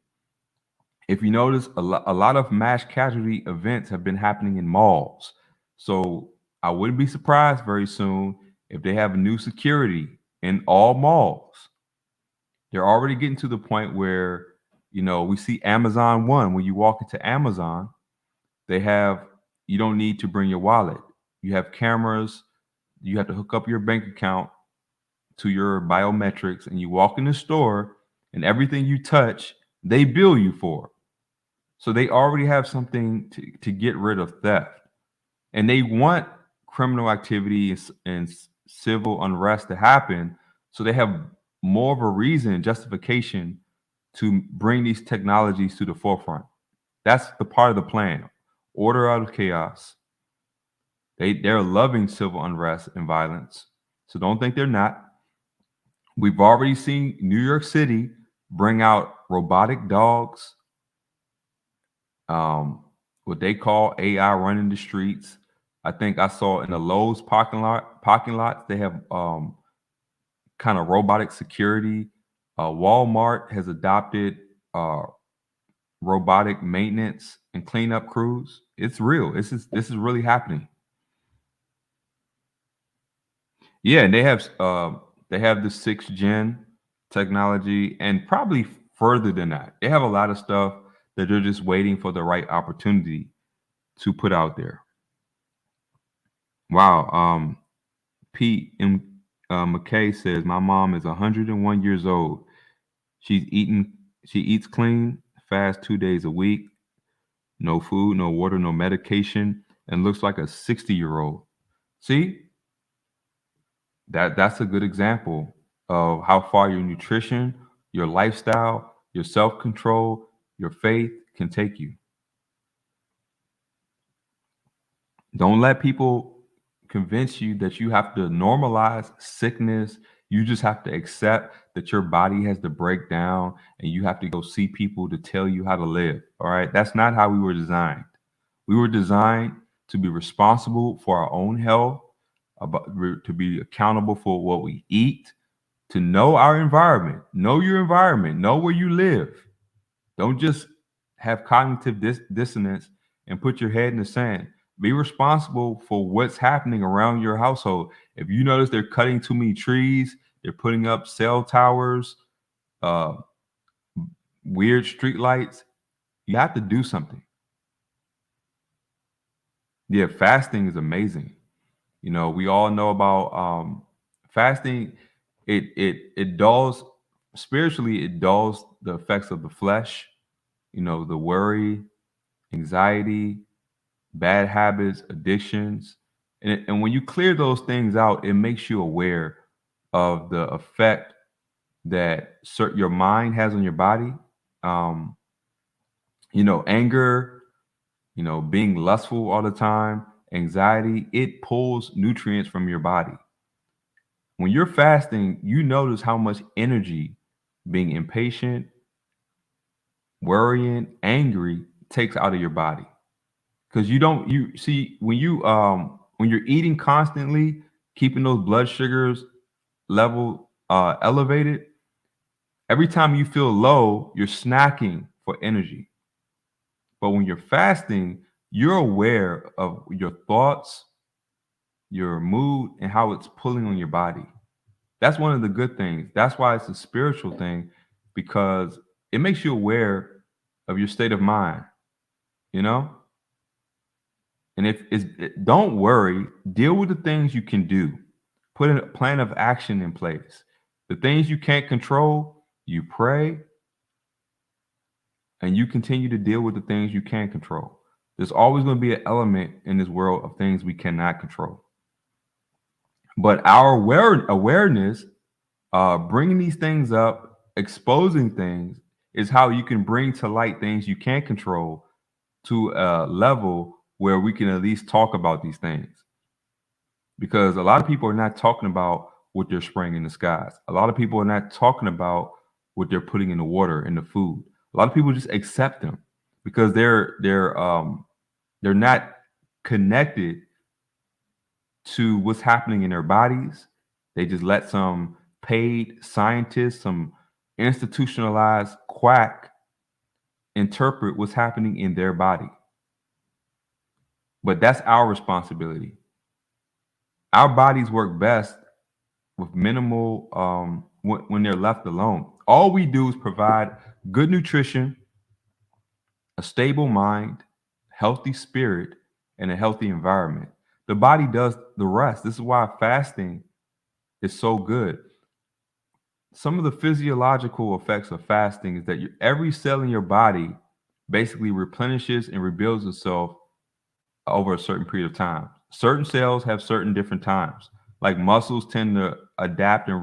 If you notice, a lot of mass casualty events have been happening in malls. So I wouldn't be surprised very soon if they have new security in all malls. They're already getting to the point where, we see Amazon One. When you walk into Amazon, you don't need to bring your wallet. You have cameras. You have to hook up your bank account to your biometrics, and you walk in the store, and everything you touch, they bill you for. So they already have something to get rid of theft. And they want criminal activity and civil unrest to happen. So they have more of a reason, justification to bring these technologies to the forefront. That's the part of the plan. Order out of chaos. They're loving civil unrest and violence. So don't think they're not. We've already seen New York City bring out robotic dogs, what they call AI running the streets. I think I saw in the Lowe's parking lot, they have kind of robotic security. Walmart has adopted robotic maintenance and cleanup crews. It's real. This is really happening. Yeah, and they have the 6th gen technology, and probably further than that. They have a lot of stuff that they're just waiting for the right opportunity to put out there. Wow. Pete McKay says my mom is 101 years old. She's eating. She eats clean, fast 2 days a week, no food, no water, no medication, and looks like a 60-year-old. See, that's a good example of how far your nutrition, your lifestyle, your self-control, your faith can take you. Don't let people convince you that you have to normalize sickness. You just have to accept that your body has to break down and you have to go see people to tell you how to live. All right. That's not how we were designed. We were designed to be responsible for our own health, to be accountable for what we eat, to know our environment, know your environment, know where you live. Don't just have cognitive dissonance and put your head in the sand. Be responsible for what's happening around your household. If you notice they're cutting too many trees, they're putting up cell towers, uh, weird street lights, you have to do something. Yeah, fasting is amazing. You know, we all know about fasting. It dulls spiritually. It dulls the effects of the flesh. You know, the worry, anxiety, bad habits, addictions. And when you clear those things out, it makes you aware of the effect that your mind has on your body. Um, anger, being lustful all the time, anxiety, it pulls nutrients from your body. When you're fasting, you notice how much energy being impatient, worrying, angry takes out of your body. Because you see when you're eating constantly, keeping those blood sugars level elevated, every time you feel low, you're snacking for energy. But when you're fasting, you're aware of your thoughts, your mood, and how it's pulling on your body. That's one of the good things. That's why it's a spiritual thing, because it makes you aware of your state of mind, you know? And don't worry, deal with the things you can do. Put a plan of action in place. The things you can't control, you pray and you continue to deal with the things you can control. There's always going to be an element in this world of things we cannot control. But our awareness, bringing these things up, exposing things, is how you can bring to light things you can't control to a level where we can at least talk about these things. Because a lot of people are not talking about what they're spraying in the skies. A lot of people are not talking about what they're putting in the water and the food. A lot of people just accept them because they're not connected to what's happening in their bodies. They just let some paid scientist, some institutionalized quack interpret what's happening in their body. But that's our responsibility. Our bodies work best with minimal when they're left alone. All we do is provide good nutrition, a stable mind, healthy spirit, and a healthy environment. The body does the rest. This is why fasting is so good. Some of the physiological effects of fasting is that every cell in your body basically replenishes and rebuilds itself over a certain period of time. Certain cells have certain different times. Like muscles tend to adapt and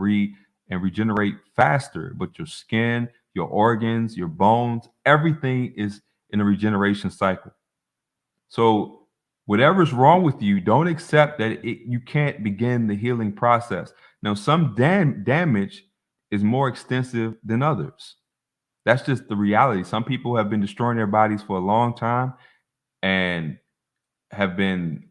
regenerate faster, but your skin, your organs, your bones, everything is in a regeneration cycle. So whatever's wrong with you, don't accept that you can't begin the healing process. Now, some damage is more extensive than others. That's just the reality. Some people have been destroying their bodies for a long time and have been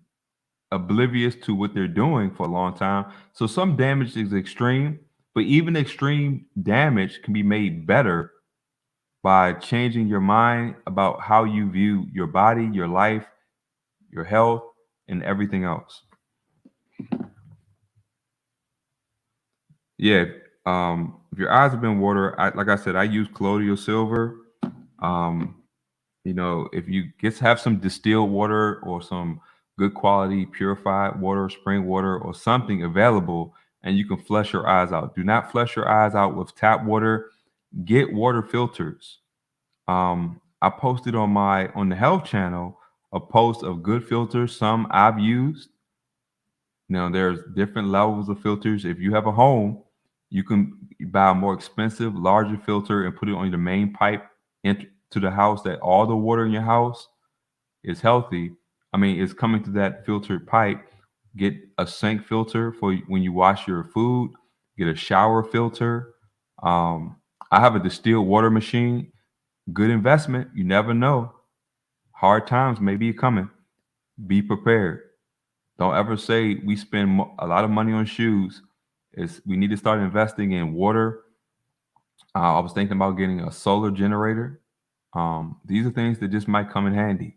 oblivious to what they're doing for a long time. So some damage is extreme, but even extreme damage can be made better by changing your mind about how you view your body, your life, your health, and everything else. Yeah. If your eyes have been water, like I said, I use colloidal silver. Um, if you just have some distilled water or some good quality purified water, spring water, or something available, and you can flush your eyes out. Do not flush your eyes out with tap water. Get water filters. I posted on the health channel a post of good filters. Some I've used. Now there's different levels of filters. If you have a home, you can buy a more expensive, larger filter and put it on your main pipe into the house that all the water in your house is healthy. I mean, it's coming through that filtered pipe. Get a sink filter for when you wash your food. Get a shower filter. Um, I have a distilled water machine. Good investment. You never know. Hard times may be coming. Be prepared. Don't ever say we spend a lot of money on shoes. We need to start investing in water. I was thinking about getting a solar generator. These are things that just might come in handy.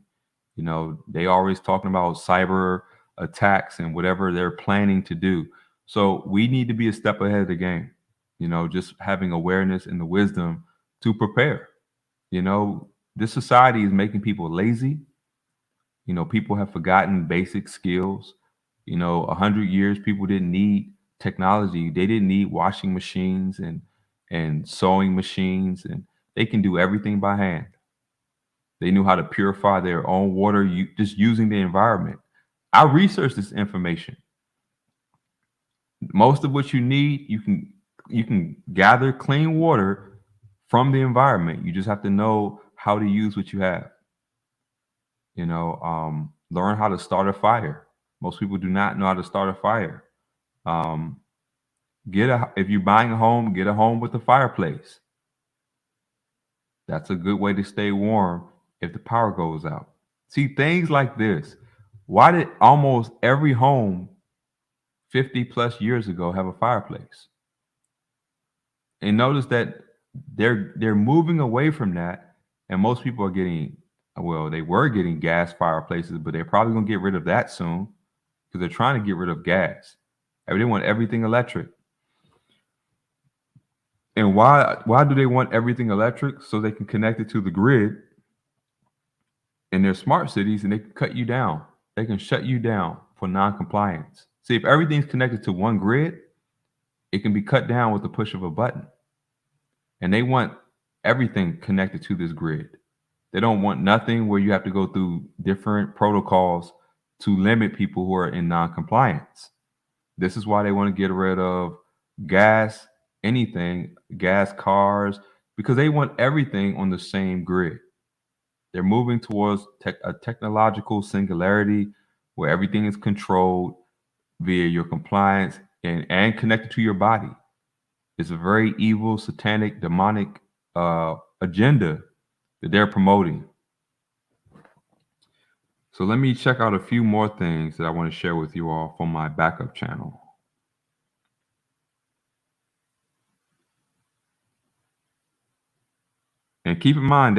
They always talking about cyber attacks and whatever they're planning to do. So we need to be a step ahead of the game. Just having awareness and the wisdom to prepare. This society is making people lazy. People have forgotten basic skills. 100 years, people didn't need technology. They didn't need washing machines and sewing machines, and they can do everything by hand. They knew how to purify their own water, just using the environment. I researched this information. Most of what you need, you can gather clean water from the environment. You just have to know how to use what you have. Learn how to start a fire. Most people do not know how to start a fire. Um, if you're buying a home, get a home with a fireplace. That's a good way to stay warm if the power goes out. See, things like this. Why did almost every home 50 plus years ago have a fireplace? And notice that they're moving away from that, and most people are getting, well, they were getting gas fireplaces, but they're probably gonna get rid of that soon because they're trying to get rid of gas. They want everything electric. And why do they want everything electric? So they can connect it to the grid in their smart cities, and they can cut you down. They can shut you down for non-compliance. See, if everything's connected to one grid, it can be cut down with the push of a button. And they want everything connected to this grid. They don't want nothing where you have to go through different protocols to limit people who are in non-compliance. This is why they want to get rid of gas, anything, gas cars, because they want everything on the same grid. They're moving towards a technological singularity where everything is controlled via your compliance and connected to your body. It's a very evil, satanic, demonic agenda that they're promoting. So let me check out a few more things that I want to share with you all from my backup channel. And keep in mind,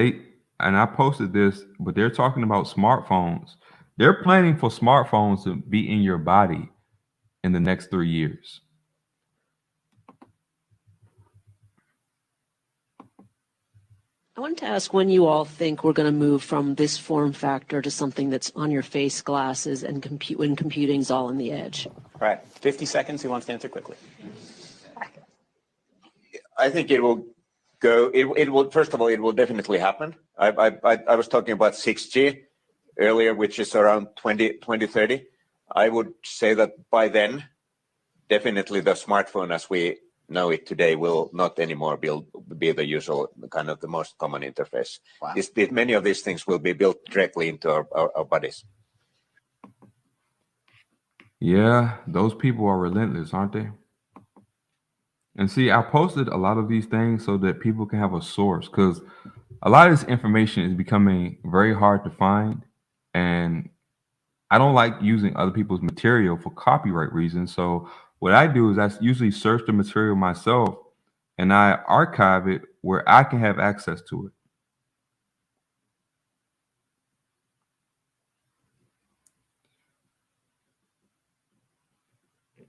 and I posted this, but they're talking about smartphones. They're planning for smartphones to be in your body in the next 3 years. I wanted to ask when you all think we're going to move from this form factor to something that's on your face glasses and when computing's all in the edge. All right, 50 seconds. Who wants to answer quickly? I think it will go. It will. First of all, it will definitely happen. I was talking about 6G earlier, which is around 2030. I would say that by then, definitely the smartphone as we know it today will not anymore be the usual kind of the most common interface. Wow. Many of these things will be built directly into our bodies. Yeah, those people are relentless, aren't they? And see, I posted a lot of these things so that people can have a source because a lot of this information is becoming very hard to find. And I don't like using other people's material for copyright reasons. So what I do is I usually search the material myself and I archive it where I can have access to it.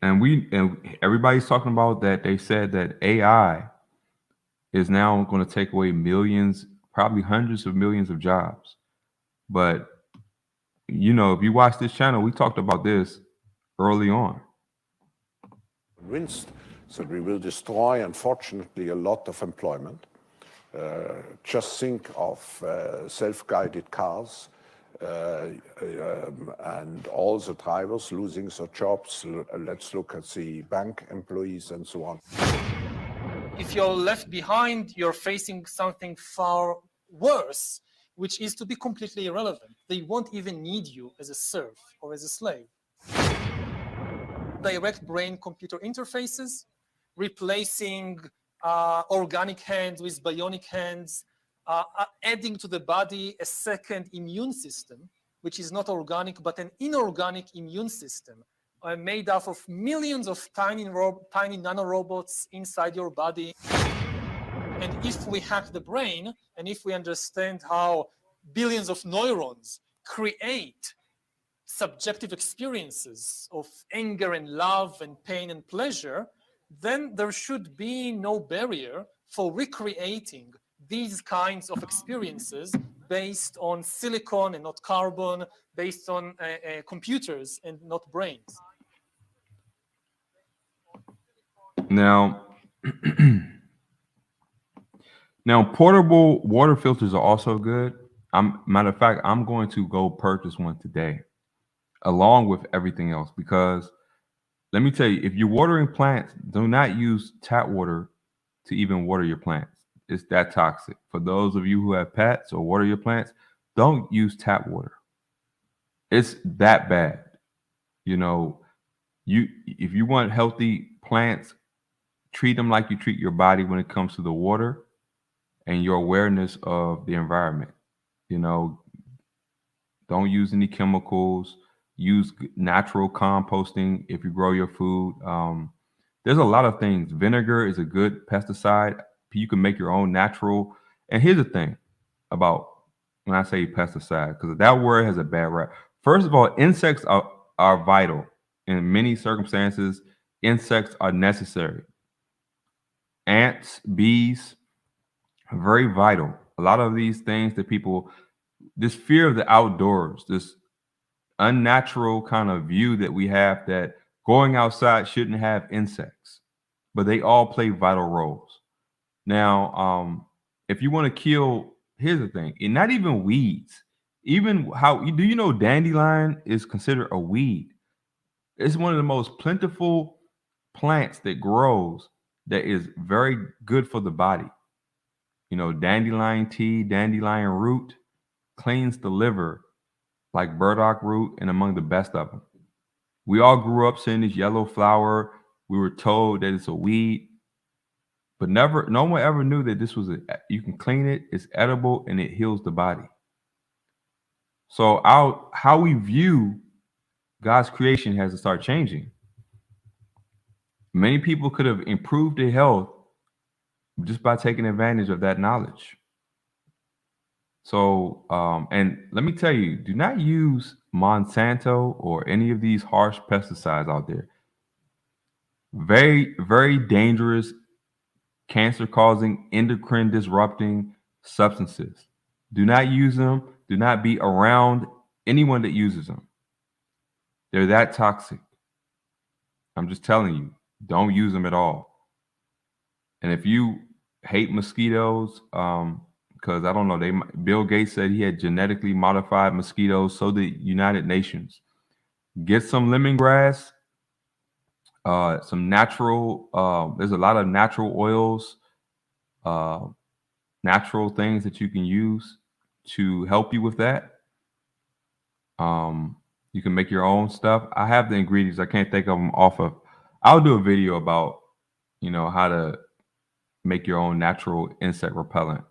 and everybody's talking about that. They said that AI is now going to take away millions, probably hundreds of millions of jobs. But if you watch this channel, we talked about this early on. Convinced that we will destroy, unfortunately, a lot of employment. Just think of self-guided cars and all the drivers losing their jobs. Let's look at the bank employees and so on. If you're left behind, you're facing something far worse, which is to be completely irrelevant. They won't even need you as a serf or as a slave. Direct brain-computer interfaces, replacing organic hands with bionic hands, adding to the body a second immune system, which is not organic, but an inorganic immune system made up of millions of tiny nanorobots inside your body. And if we hack the brain, and if we understand how billions of neurons create subjective experiences of anger and love and pain and pleasure, then there should be no barrier for recreating these kinds of experiences based on silicon and not carbon, based on computers and not brains. Now, portable water filters are also good. Matter of fact, I'm going to go purchase one today, along with everything else, because let me tell you, if you're watering plants, do not use tap water to even water your plants. It's that toxic. For those of you who have pets or water your plants, don't use tap water. It's that bad. If you want healthy plants, treat them like you treat your body when it comes to the water and your awareness of the environment. Don't use any chemicals. Use natural composting if you grow your food. There's a lot of things. Vinegar is a good pesticide. You can make your own natural. And here's the thing about when I say pesticide, because that word has a bad rap. First of all, insects are vital. In many circumstances, insects are necessary. Ants, bees, are very vital. A lot of these things that this fear of the outdoors, this unnatural kind of view that we have that going outside shouldn't have insects, but they all play vital roles. Now, if you want to kill, here's the thing, and not even weeds, even do you know dandelion is considered a weed? It's one of the most plentiful plants that grows that is very good for the body. Dandelion tea, dandelion root cleans the liver like burdock root, and among the best of them. We all grew up seeing this yellow flower. We were told that it's a weed, but no one ever knew that this was you can clean it, it's edible, and it heals the body. So how we view God's creation has to start changing. Many people could have improved their health just by taking advantage of that knowledge. So, and let me tell you, do not use Monsanto or any of these harsh pesticides out there. Very, very dangerous, cancer-causing, endocrine disrupting substances. Do not use them. Do not be around anyone that uses them. They're that toxic. I'm just telling you, don't use them at all. And if you hate mosquitoes, because I don't know, Bill Gates said he had genetically modified mosquitoes, so the United Nations. Get some lemongrass, some natural, there's a lot of natural oils, natural things that you can use to help you with that. You can make your own stuff. I have the ingredients. I can't think of them I'll do a video about, how to make your own natural insect repellent.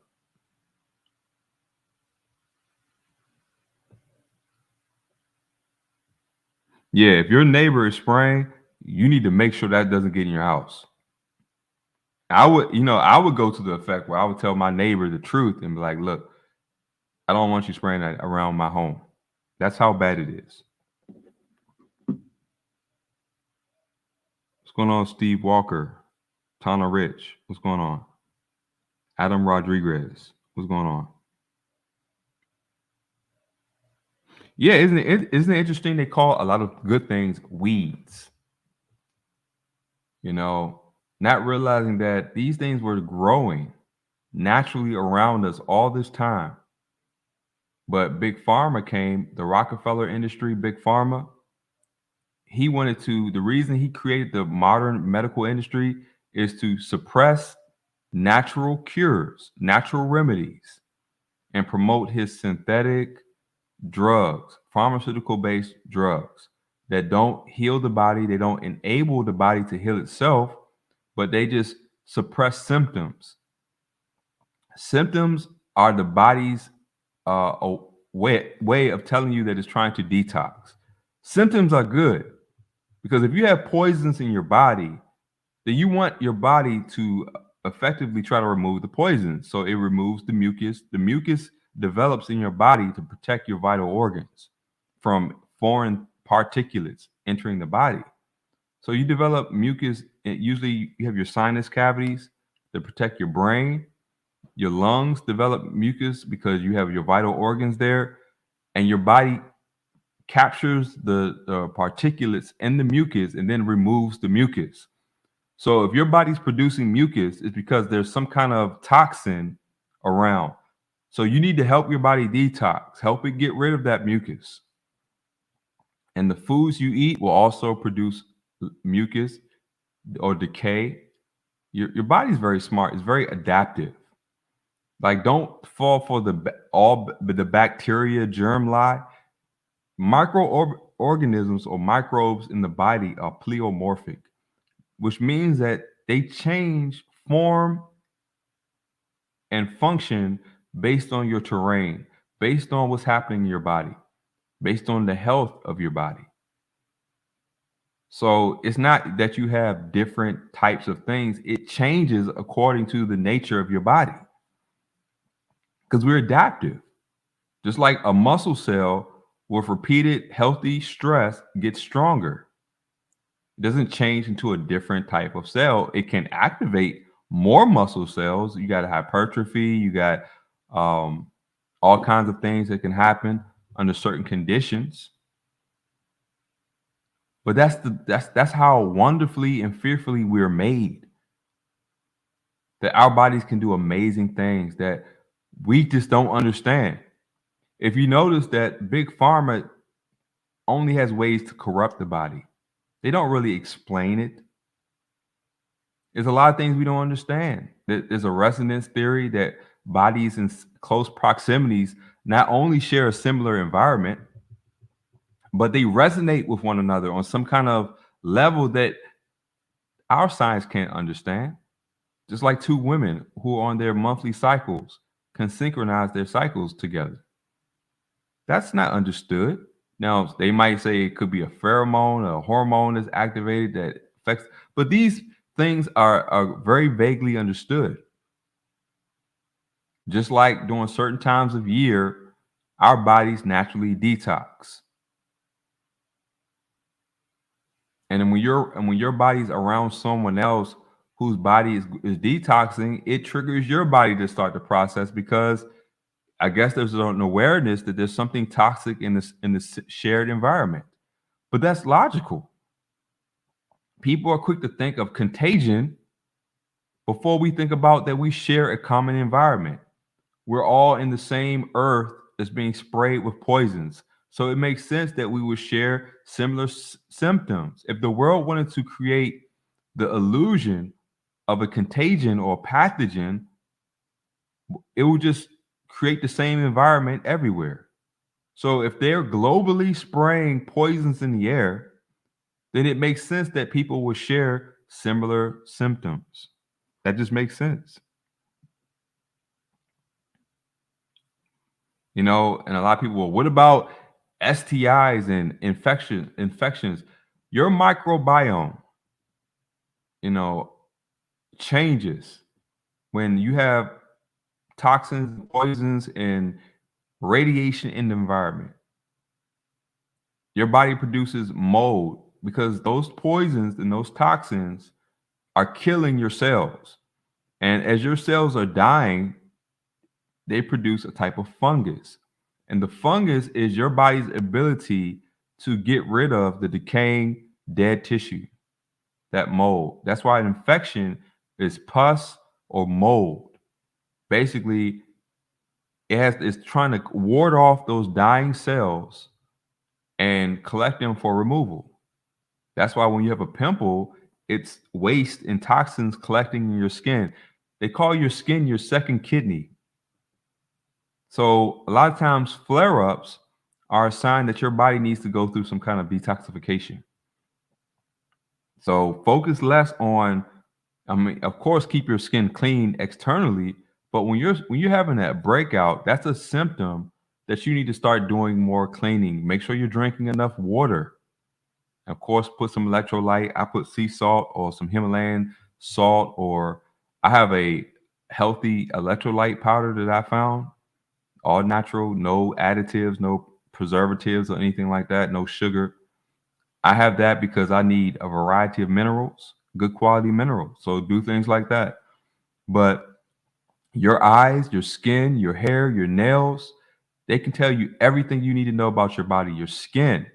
Yeah, if your neighbor is spraying, you need to make sure that doesn't get in your house. I would go to the effect where I would tell my neighbor the truth and be like, look, I don't want you spraying that around my home. That's how bad it is. going on, Steve Walker? Tana Rich, what's going on? Adam Rodriguez, what's going on? Yeah, isn't it interesting? They call a lot of good things weeds. You know, not realizing that these things were growing naturally around us all this time. But Big Pharma came, the Rockefeller industry, Big Pharma, the reason he created the modern medical industry is to suppress natural cures, natural remedies, and promote his synthetic drugs, pharmaceutical-based drugs that don't heal the body, they don't enable the body to heal itself, but they just suppress symptoms. Symptoms are the body's a way of telling you that it's trying to detox. Symptoms are good because if you have poisons in your body, then you want your body to effectively try to remove the poison. So it removes the mucus. The mucus develops in your body to protect your vital organs from foreign particulates entering the body. So you develop mucus. Usually you have your sinus cavities that protect your brain. Your lungs develop mucus because you have your vital organs there, and your body captures the particulates in the mucus and then removes the mucus. So if your body's producing mucus, it's because there's some kind of toxin around. So you need to help your body detox, help it get rid of that mucus. And the foods you eat will also produce mucus or decay. Your body's very smart. It's very adaptive. Like, don't fall for the bacteria germ lie. Microorganisms or microbes in the body are pleomorphic, which means that they change form and function based on your terrain, based on what's happening in your body, based on the health of your body. So it's not that you have different types of things. It changes according to the nature of your body. Because we're adaptive. Just like a muscle cell with repeated healthy stress gets stronger. It doesn't change into a different type of cell. It can activate more muscle cells. You got hypertrophy. You got all kinds of things that can happen under certain conditions. But that's how wonderfully and fearfully we're made. That our bodies can do amazing things that we just don't understand. If you notice that Big Pharma only has ways to corrupt the body, they don't really explain it. There's a lot of things we don't understand. There's a resonance theory that bodies in close proximities not only share a similar environment, but they resonate with one another on some kind of level that our science can't understand. Just like two women who are on their monthly cycles can synchronize their cycles together. That's not understood. Now, they might say it could be a pheromone, a hormone that's activated that affects, but these things are very vaguely understood. Just like during certain times of year, our bodies naturally detox. And then when your body's around someone else whose body is detoxing, it triggers your body to start the process because I guess there's an awareness that there's something toxic in this shared environment. But that's logical. People are quick to think of contagion before we think about that we share a common environment. We're all in the same earth that's being sprayed with poisons. So it makes sense that we would share similar symptoms. If the world wanted to create the illusion of a contagion or a pathogen, it would just create the same environment everywhere. So if they're globally spraying poisons in the air, then it makes sense that people will share similar symptoms. That just makes sense. You know, and a lot of people, well, what about STIs and infections? Your microbiome, you know, changes when you have toxins, poisons, and radiation in the environment. Your body produces mold because those poisons and those toxins are killing your cells. And as your cells are dying, they produce a type of fungus. And the fungus is your body's ability to get rid of the decaying dead tissue, that mold. That's why an infection is pus or mold. Basically, it's trying to ward off those dying cells and collect them for removal. That's why when you have a pimple, it's waste and toxins collecting in your skin. They call your skin your second kidney. So a lot of times flare-ups are a sign that your body needs to go through some kind of detoxification. So focus less on, I mean, of course, keep your skin clean externally, but when you're having that breakout, that's a symptom that you need to start doing more cleaning. Make sure you're drinking enough water. Of course, put some electrolyte. I put sea salt or some Himalayan salt, or I have a healthy electrolyte powder that I found, all natural, no additives, no preservatives or anything like that, no sugar. I have that because I need a variety of minerals, good quality minerals. So do things like that. But your eyes, your skin, your hair, your nails, they can tell you everything you need to know about your body. Your skin,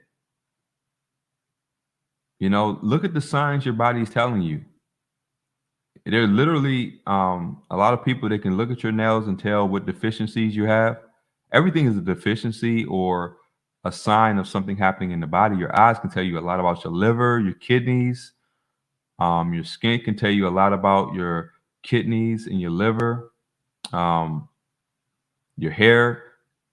you know, look at the signs your body is telling you. There are literally a lot of people that can look at your nails and tell what deficiencies you have. Everything is a deficiency or a sign of something happening in the body. Your eyes can tell you a lot about your liver, your kidneys. Your skin can tell you a lot about your kidneys and your liver. Your hair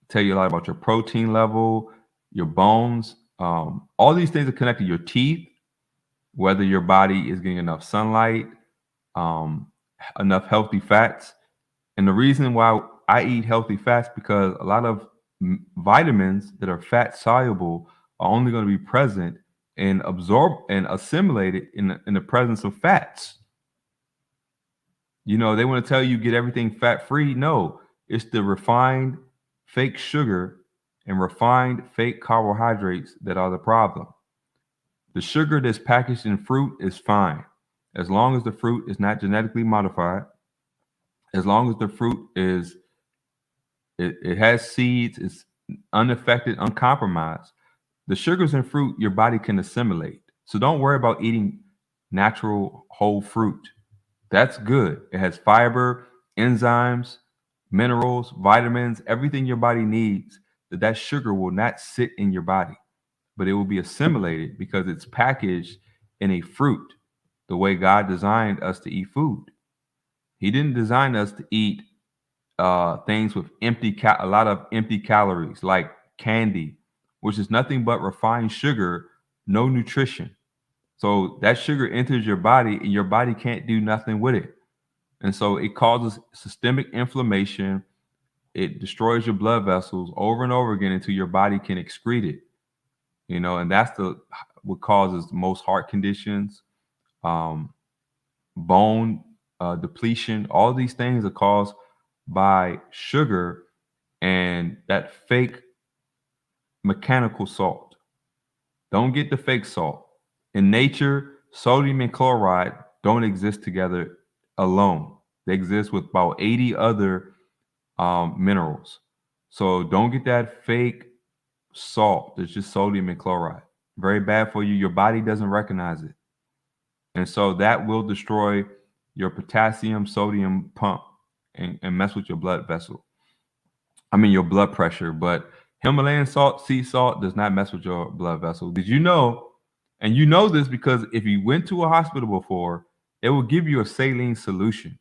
tell you a lot about your protein level, your bones. All these things are connected. Your teeth, whether your body is getting enough sunlight, enough healthy fats. And the reason why I eat healthy fats, because a lot of vitamins that are fat soluble are only going to be present and absorbed and assimilated in the presence of fats. You know, they want to tell you get everything fat free. No, it's the refined fake sugar and refined fake carbohydrates that are the problem. The sugar that's packaged in fruit is fine, as long as the fruit is not genetically modified, as long as the fruit is it has seeds, it's unaffected, uncompromised. The sugars in fruit your body can assimilate. So don't worry about eating natural whole fruit. That's good. It has fiber, enzymes, minerals, vitamins, everything your body needs. That sugar will not sit in your body, but it will be assimilated because it's packaged in a fruit, the way God designed us to eat food. He didn't design us to eat things with a lot of empty calories, like candy, which is nothing but refined sugar, no nutrition. So that sugar enters your body and your body can't do nothing with it. And so it causes systemic inflammation. It destroys your blood vessels over and over again until your body can excrete it. You know, and that's what causes most heart conditions, bone depletion. All these things are caused by sugar and that fake mechanical salt. Don't get the fake salt. In nature, sodium and chloride don't exist together alone. They exist with about 80 other minerals. So don't get that fake salt. It's just sodium and chloride. Very bad for you. Your body doesn't recognize it. And so that will destroy your potassium sodium pump and mess with your blood vessel. I mean, your blood pressure. But Himalayan salt, sea salt does not mess with your blood vessel. Did you know? And you know this because if you went to a hospital before, it will give you a saline solution.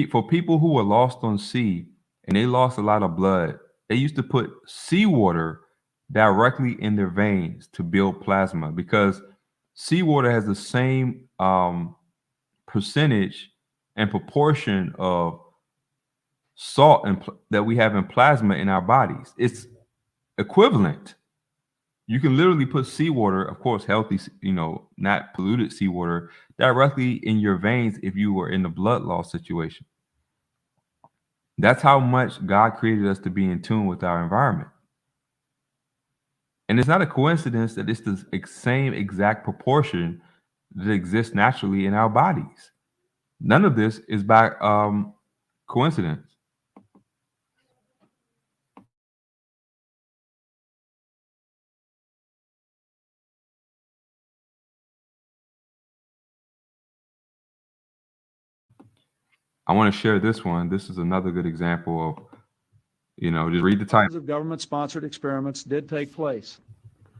For people who were lost on sea and they lost a lot of blood, they used to put seawater directly in their veins to build plasma because seawater has the same percentage and proportion of salt that we have in plasma in our bodies. It's equivalent. You can literally put seawater, of course, healthy, you know, not polluted seawater, directly in your veins if you were in a blood loss situation. That's how much God created us to be in tune with our environment. And it's not a coincidence that it's the same exact proportion that exists naturally in our bodies. None of this is by coincidence. I want to share this one. This is another good example of, just read the title. Of government-sponsored experiments did take place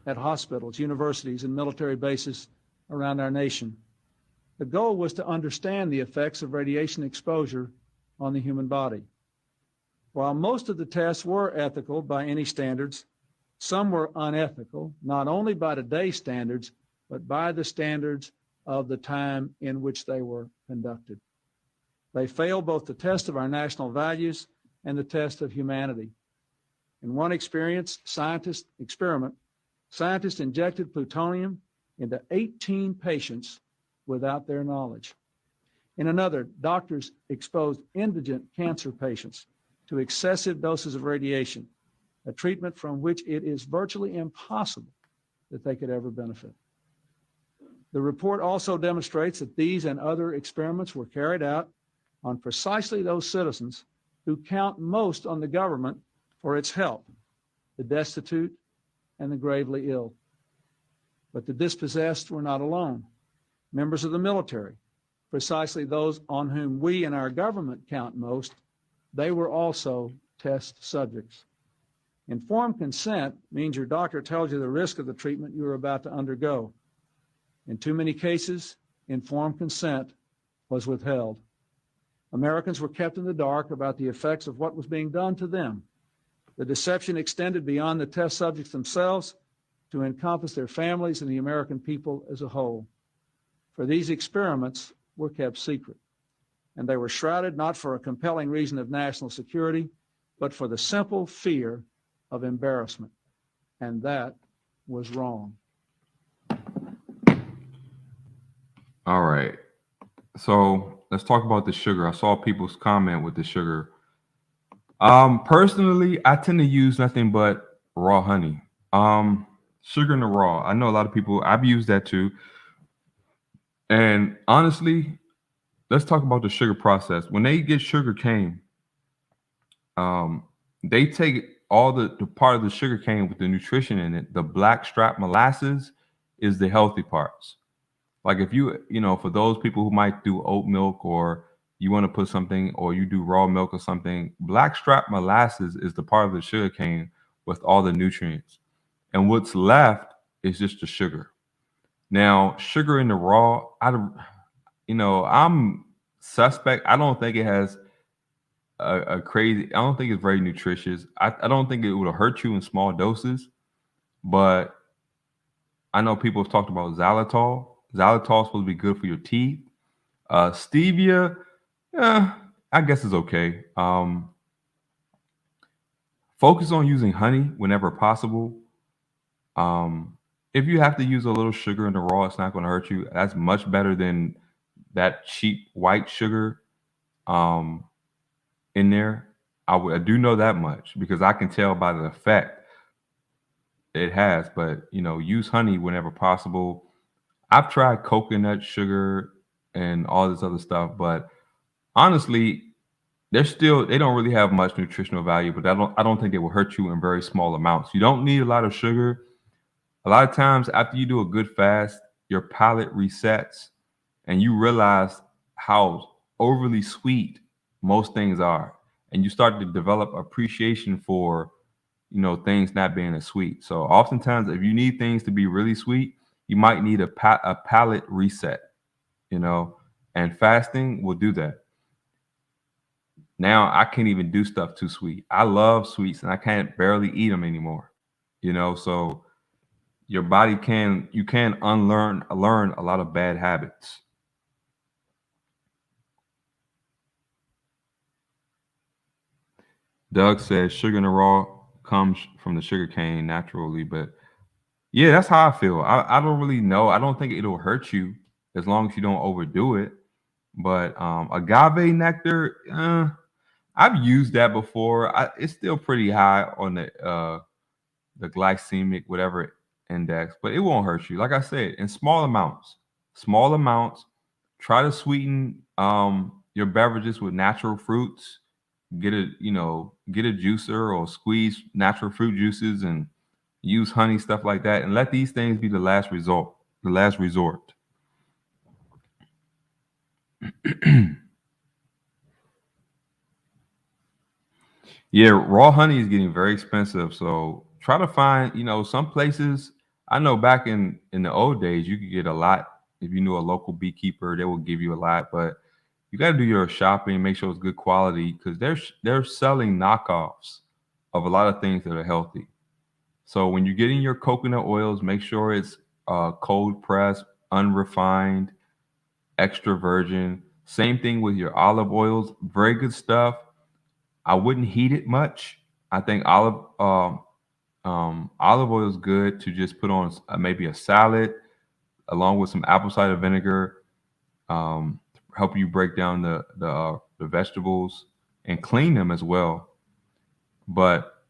at hospitals, universities, and military bases around our nation. The goal was to understand the effects of radiation exposure on the human body. While most of the tests were ethical by any standards, some were unethical, not only by today's standards, but by the standards of the time in which they were conducted. They failed both the test of our national values and the test of humanity. In one scientist injected plutonium into 18 patients without their knowledge. In another, doctors exposed indigent cancer patients to excessive doses of radiation, a treatment from which it is virtually impossible that they could ever benefit. The report also demonstrates that these and other experiments were carried out on precisely those citizens who count most on the government for its help, the destitute and the gravely ill. But the dispossessed were not alone. Members of the military, precisely those on whom we and our government count most, they were also test subjects. Informed consent means your doctor tells you the risk of the treatment you are about to undergo. In too many cases, informed consent was withheld. Americans were kept in the dark about the effects of what was being done to them. The deception extended beyond the test subjects themselves to encompass their families and the American people as a whole. For these experiments were kept secret, and they were shrouded not for a compelling reason of national security, but for the simple fear of embarrassment. And that was wrong. All right. So let's talk about the sugar. I saw people's comment with the sugar. Personally, I tend to use nothing but raw honey. Sugar in the raw. I know a lot of people, I've used that too. And honestly, let's talk about the sugar process. When they get sugar cane, they take all the part of the sugar cane with the nutrition in it. The black strap molasses is the healthy parts. Like if for those people who might do oat milk, or you want to put something, or you do raw milk or something, black strap molasses is the part of the sugar cane with all the nutrients. And what's left is just the sugar. Now, sugar in the raw, I'm suspect. I don't think it has I don't think it's very nutritious. I don't think it would hurt you in small doses, but I know people have talked about xylitol. Xylitol is supposed to be good for your teeth. Stevia, I guess is okay. Focus on using honey whenever possible. If you have to use a little sugar in the raw, it's not going to hurt you. That's much better than that cheap white sugar in there. I do know that much because I can tell by the effect it has. But use honey whenever possible. I've tried coconut sugar and all this other stuff, but honestly, they don't really have much nutritional value. But I don't think they will hurt you in very small amounts. You don't need a lot of sugar. A lot of times after you do a good fast, your palate resets and you realize how overly sweet most things are. And you start to develop appreciation for, things not being as sweet. So oftentimes if you need things to be really sweet, you might need a palate reset, and fasting will do that. Now I can't even do stuff too sweet. I love sweets and I can't barely eat them anymore, so your body can learn a lot of bad habits. Doug says sugar in the raw comes from the sugar cane naturally, but yeah, that's how I feel. I don't really know. I don't think it'll hurt you as long as you don't overdo it. But agave nectar, I've used that before. It's still pretty high on the the glycemic, whatever index, but it won't hurt you. Like I said, in small amounts. Small amounts. Try to sweeten your beverages with natural fruits. Get a juicer or squeeze natural fruit juices and use honey, stuff like that, and let these things be the last resort. Yeah, raw honey is getting very expensive. So try to find, some places. I know back in the old days, you could get a lot if you knew a local beekeeper. They will give you a lot, but you got to do your shopping, make sure it's good quality because they're selling knockoffs of a lot of things that are healthy. So when you're getting your coconut oils, make sure it's cold pressed, unrefined, extra virgin. Same thing with your olive oils, very good stuff. I wouldn't heat it much. I think olive oil is good to just put on maybe a salad along with some apple cider vinegar. Help you break down the vegetables and clean them as well. But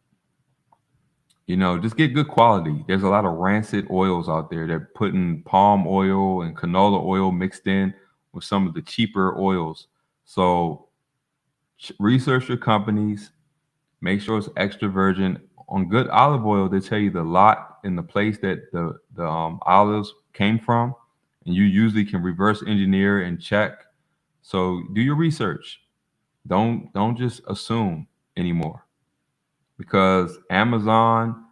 just get good quality. There's a lot of rancid oils out there. They're putting palm oil and canola oil mixed in with some of the cheaper oils. So research your companies. Make sure it's extra virgin. On good olive oil, they tell you the lot and the place that the olives came from, and you usually can reverse engineer and check. So do your research. Don't just assume anymore, because Amazon,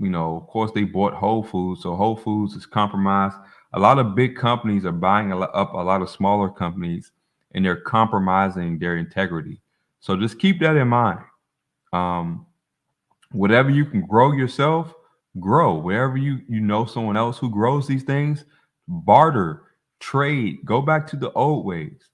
of course, they bought Whole Foods, so Whole Foods is compromised. A lot of big companies are buying up a lot of smaller companies, and they're compromising their integrity. So just keep that in mind. Whatever you can grow yourself, grow. Wherever you know someone else who grows these things, barter, trade, go back to the old ways.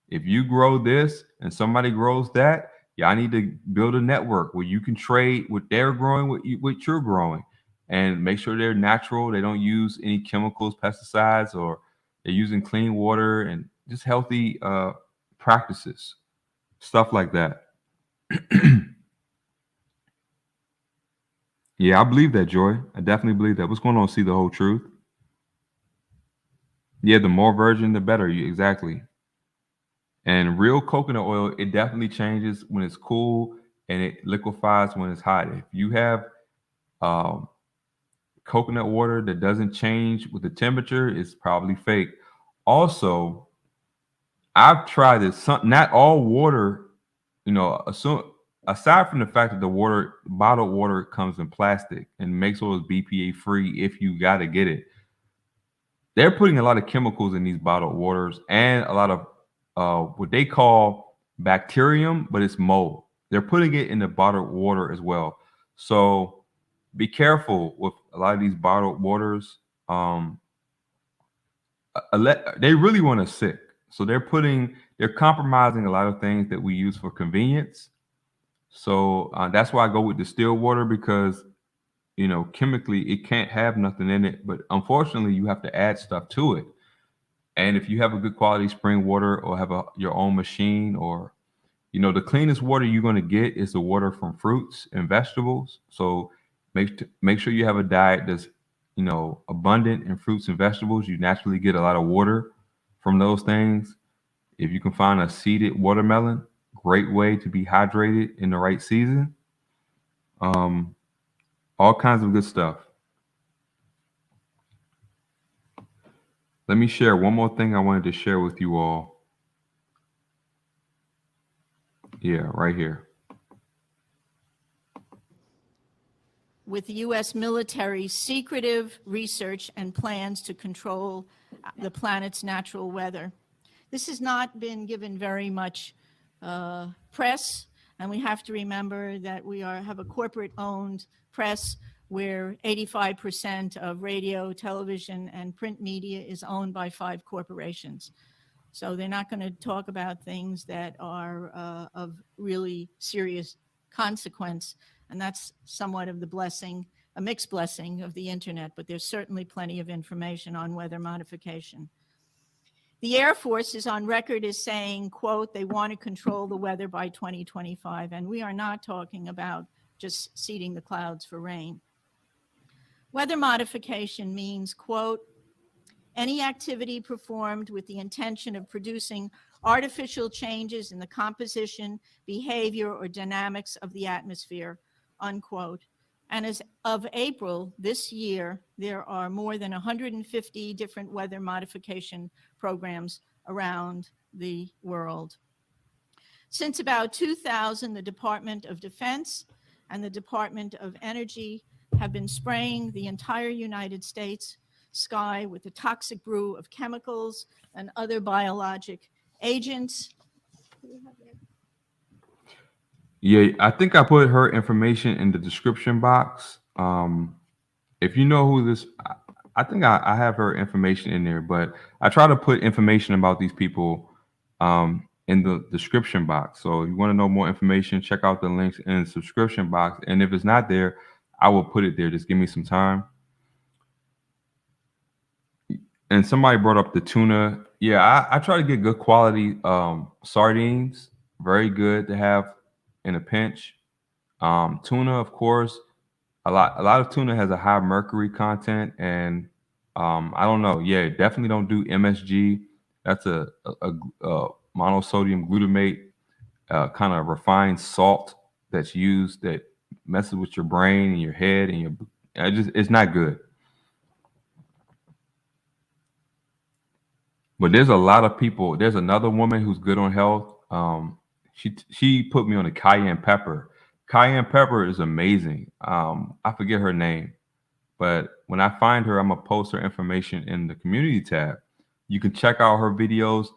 If you grow this and somebody grows that, y'all need to build a network where you can trade what they're growing, what you're growing, and make sure they're natural. They don't use any chemicals, pesticides, or they're using clean water and just healthy practices, stuff like that. Yeah, I believe that, Joy. I definitely believe that. What's going on? See the whole truth. Yeah, the more virgin, the better. Exactly. And real coconut oil, it definitely changes when it's cool and it liquefies when it's hot. If you have coconut water that doesn't change with the temperature, it's probably fake. Also, I've tried this. Not all water, aside from the fact that the bottled water comes in plastic and makes all BPA free if you got to get it. They're putting a lot of chemicals in these bottled waters and a lot of what they call bacterium, but it's mold. They're putting it in the bottled water as well. So be careful with a lot of these bottled waters. They really want us sick. So they're compromising a lot of things that we use for convenience. So that's why I go with distilled water, because chemically it can't have nothing in it, but unfortunately you have to add stuff to it. And if you have a good quality spring water or have your own machine, or the cleanest water you're going to get is the water from fruits and vegetables. So make sure you have a diet that's abundant in fruits and vegetables. You naturally get a lot of water from those things. If you can find a seeded watermelon, great way to be hydrated in the right season. All kinds of good stuff. Let me share one more thing I wanted to share with you all. Yeah, right here. With the U.S. military's secretive research and plans to control the planet's natural weather. This has not been given very much press, and we have to remember that we have a corporate-owned press where 85% of radio, television, and print media is owned by 5 corporations. So they're not going to talk about things that are of really serious consequence. And that's somewhat of the blessing, a mixed blessing of the internet, but there's certainly plenty of information on weather modification. The Air Force is on record as saying, quote, they want to control the weather by 2025. And we are not talking about just seeding the clouds for rain. Weather modification means, quote, any activity performed with the intention of producing artificial changes in the composition, behavior, or dynamics of the atmosphere, unquote. And as of April this year, there are more than 150 different weather modification programs around the world. Since about 2000, the Department of Defense and the Department of Energy have been spraying the entire United States sky with a toxic brew of chemicals and other biologic agents. Yeah, I think I put her information in the description box. If you know who this, I think I have her information in there, but I try to put information about these people in the description box. So if you want to know more information, check out the links in the subscription box. And if it's not there, I will put it there. Just give me some time. And somebody brought up the tuna. Yeah, I try to get good quality sardines. Very good to have in a pinch. Tuna, of course, a lot of tuna has a high mercury content, and I don't know. Yeah, definitely don't do MSG. That's a monosodium glutamate, kind of refined salt that's used that messes with your brain and your head and your. It's not good. But there's a lot of people. There's another woman who's good on health. She put me on the cayenne pepper. Cayenne pepper is amazing. I forget her name, but when I find her, I'm gonna post her information in the community tab. You can check out her videos.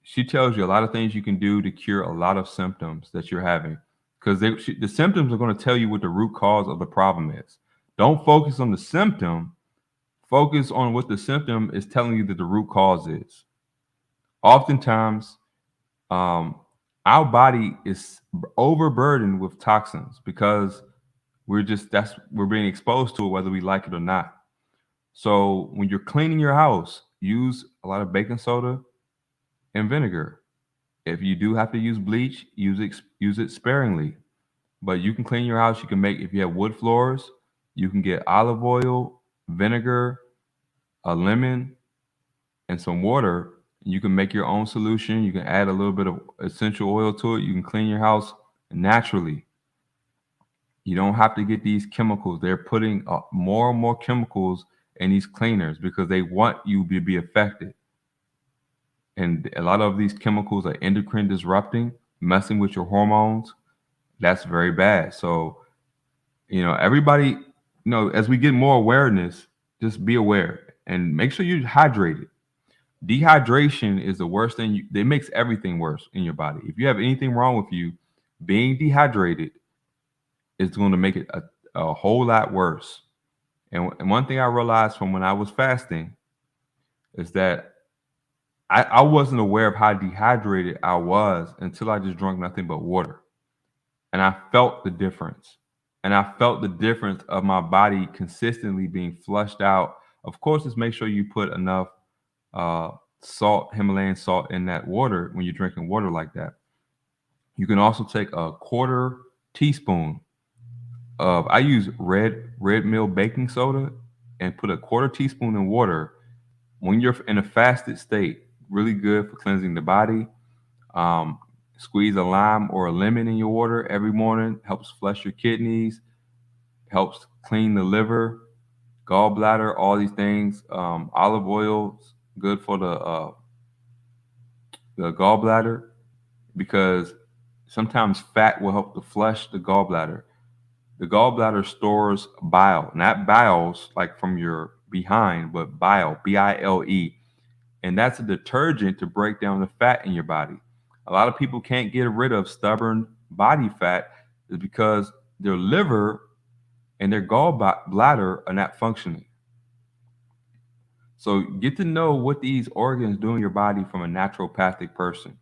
She tells you a lot of things you can do to cure a lot of symptoms that you're having, because the symptoms are going to tell you what the root cause of the problem is. Don't focus on the symptom. Focus on what the symptom is telling you that the root cause is. Oftentimes, our body is overburdened with toxins because we're being exposed to it whether we like it or not. So when you're cleaning your house, use a lot of baking soda and vinegar. If you do have to use bleach, use it sparingly. But you can clean your house. You can make, if you have wood floors, you can get olive oil, vinegar, a lemon, and some water. You can make your own solution. You can add a little bit of essential oil to it. You can clean your house naturally. You don't have to get these chemicals. They're putting more and more chemicals in these cleaners because they want you to be affected. And a lot of these chemicals are endocrine disrupting, messing with your hormones. That's very bad. So, everybody, as we get more awareness, just be aware and make sure you're hydrated. Dehydration is the worst thing. It makes everything worse in your body. If you have anything wrong with you, being dehydrated is going to make it a whole lot worse. And one thing I realized from when I was fasting is that I wasn't aware of how dehydrated I was until I just drank nothing but water. And I felt the difference. And I felt the difference of my body consistently being flushed out. Of course, just make sure you put enough salt, Himalayan salt in that water when you're drinking water like that. You can also take a 1/4 teaspoon of, I use red mill baking soda, and put a 1/4 teaspoon in water when you're in a fasted state. Really good for cleansing the body. Squeeze a lime or a lemon in your water every morning. Helps flush your kidneys, helps clean the liver, gallbladder, all these things. Olive oil, good for the gallbladder, because sometimes fat will help to flush the gallbladder. The gallbladder stores bile, not biles like from your behind, but bile, bile. And that's a detergent to break down the fat in your body. A lot of people can't get rid of stubborn body fat is because their liver and their gallbladder are not functioning. So get to know what these organs do in your body from a naturopathic person.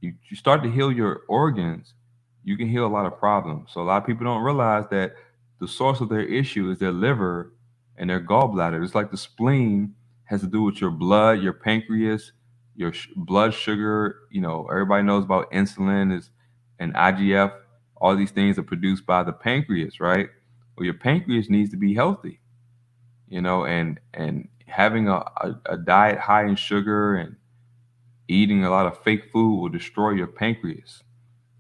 You start to heal your organs, you can heal a lot of problems. So a lot of people don't realize that the source of their issue is their liver and their gallbladder. It's like the spleen has to do with your blood, your pancreas, your blood sugar. Everybody knows about insulin and IGF. All these things are produced by the pancreas, right? Well, your pancreas needs to be healthy, and having a diet high in sugar and eating a lot of fake food will destroy your pancreas.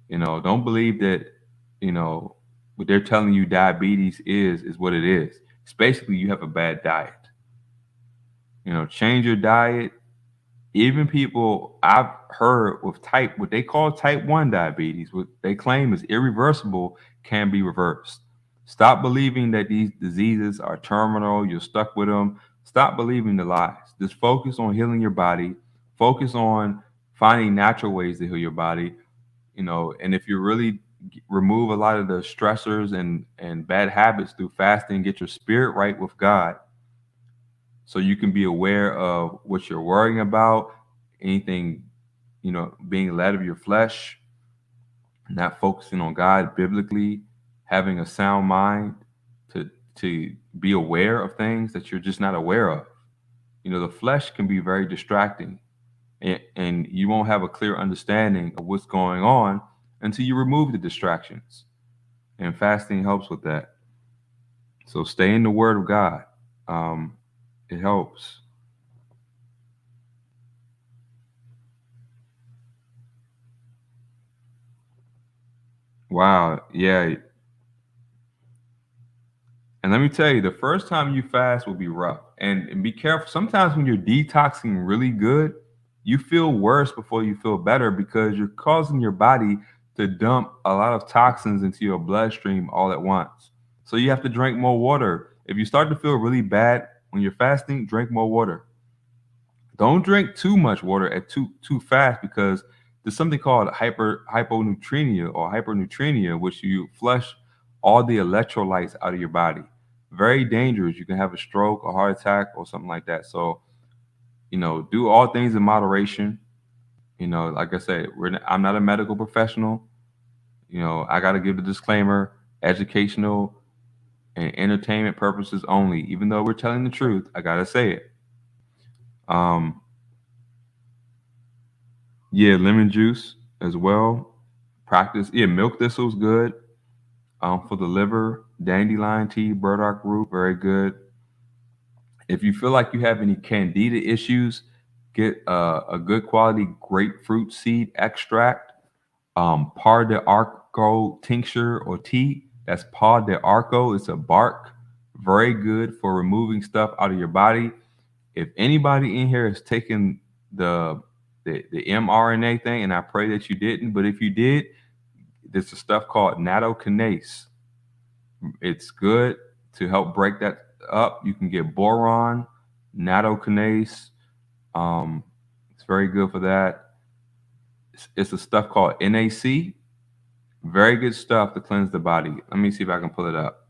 Don't believe that, what they're telling you diabetes is what it is. It's basically you have a bad diet. Change your diet. Even people I've heard with what they call type 1 diabetes, what they claim is irreversible, can be reversed. Stop believing that these diseases are terminal, you're stuck with them. Stop believing the lies. Just focus on healing your body. Focus on finding natural ways to heal your body. And if you really remove a lot of the stressors and bad habits through fasting, get your spirit right with God, so you can be aware of what you're worrying about, anything, being led of your flesh, not focusing on God biblically, having a sound mind to be aware of things that you're just not aware of. The flesh can be very distracting, and you won't have a clear understanding of what's going on until you remove the distractions. And fasting helps with that. So stay in the Word of God. It helps. Wow. Yeah. And let me tell you, the first time you fast will be rough. And be careful. Sometimes when you're detoxing really good, you feel worse before you feel better because you're causing your body to dump a lot of toxins into your bloodstream all at once. So you have to drink more water. If you start to feel really bad when you're fasting, drink more water. Don't drink too much water at too fast, because there's something called hyponatremia or hypernatremia, which you flush all the electrolytes out of your body. Very dangerous. You can have a stroke, a heart attack, or something like that. So, do all things in moderation. Like I said, I'm not a medical professional. I got to give the disclaimer: educational and entertainment purposes only. Even though we're telling the truth, I gotta say it. Um, Yeah, lemon juice as well. Practice. Yeah, milk thistle's good. For the liver, dandelion tea, burdock root, very good. If you feel like you have any candida issues, get a good quality grapefruit seed extract. Par de arco tincture or tea. That's par de arco. It's a bark. Very good for removing stuff out of your body. If anybody in here has taken the mRNA thing, and I pray that you didn't, but if you did, there's a stuff called nattokinase. It's good to help break that up. You can get boron, nattokinase. It's very good for that. It's a stuff called NAC. Very good stuff to cleanse the body. Let me see if I can pull it up.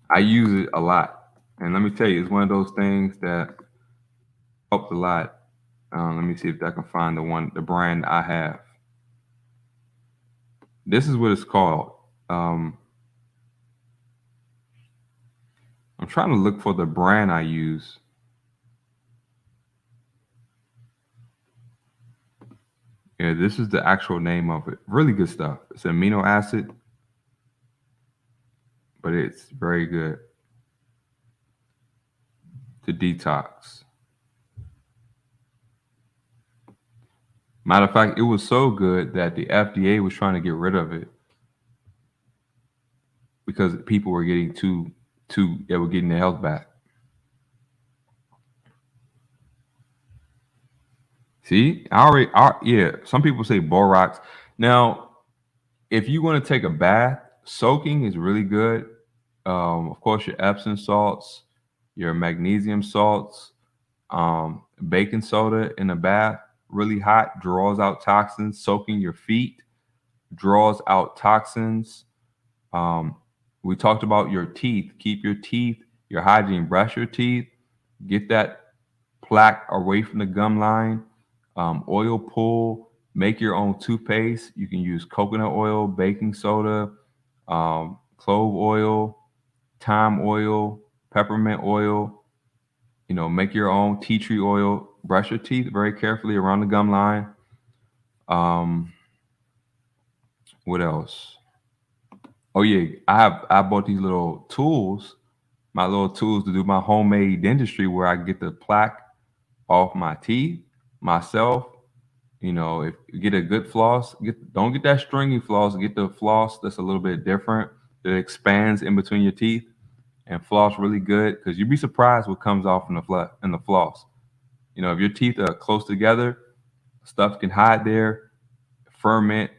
I use it a lot. And let me tell you, it's one of those things that helped a lot. Let me see if I can find the brand I have. This is what it's called. I'm trying to look for the brand I use. Yeah, this is the actual name of it. Really good stuff. It's amino acid, but it's very good to detox. Matter of fact, it was so good that the FDA was trying to get rid of it because people were getting they were getting their health back. See, yeah, some people say borax. Now, if you want to take a bath, soaking is really good. Of course, your Epsom salts, your magnesium salts, baking soda in a bath, really hot, draws out toxins. Soaking your feet draws out toxins. We talked about your teeth. Keep your teeth, your hygiene. Brush your teeth. Get that plaque away from the gum line. Oil pull. Make your own toothpaste. You can use coconut oil, baking soda, clove oil, thyme oil, peppermint oil. Make your own tea tree oil. Brush your teeth very carefully around the gum line. What else? Oh yeah, I bought these little tools, my little tools to do my homemade dentistry, where I get the plaque off my teeth myself. You know, if you get a good floss, don't get that stringy floss. Get the floss that's a little bit different, that expands in between your teeth, and floss really good, because you'd be surprised what comes off in the floss. You know, if your teeth are close together, stuff can hide there, ferment.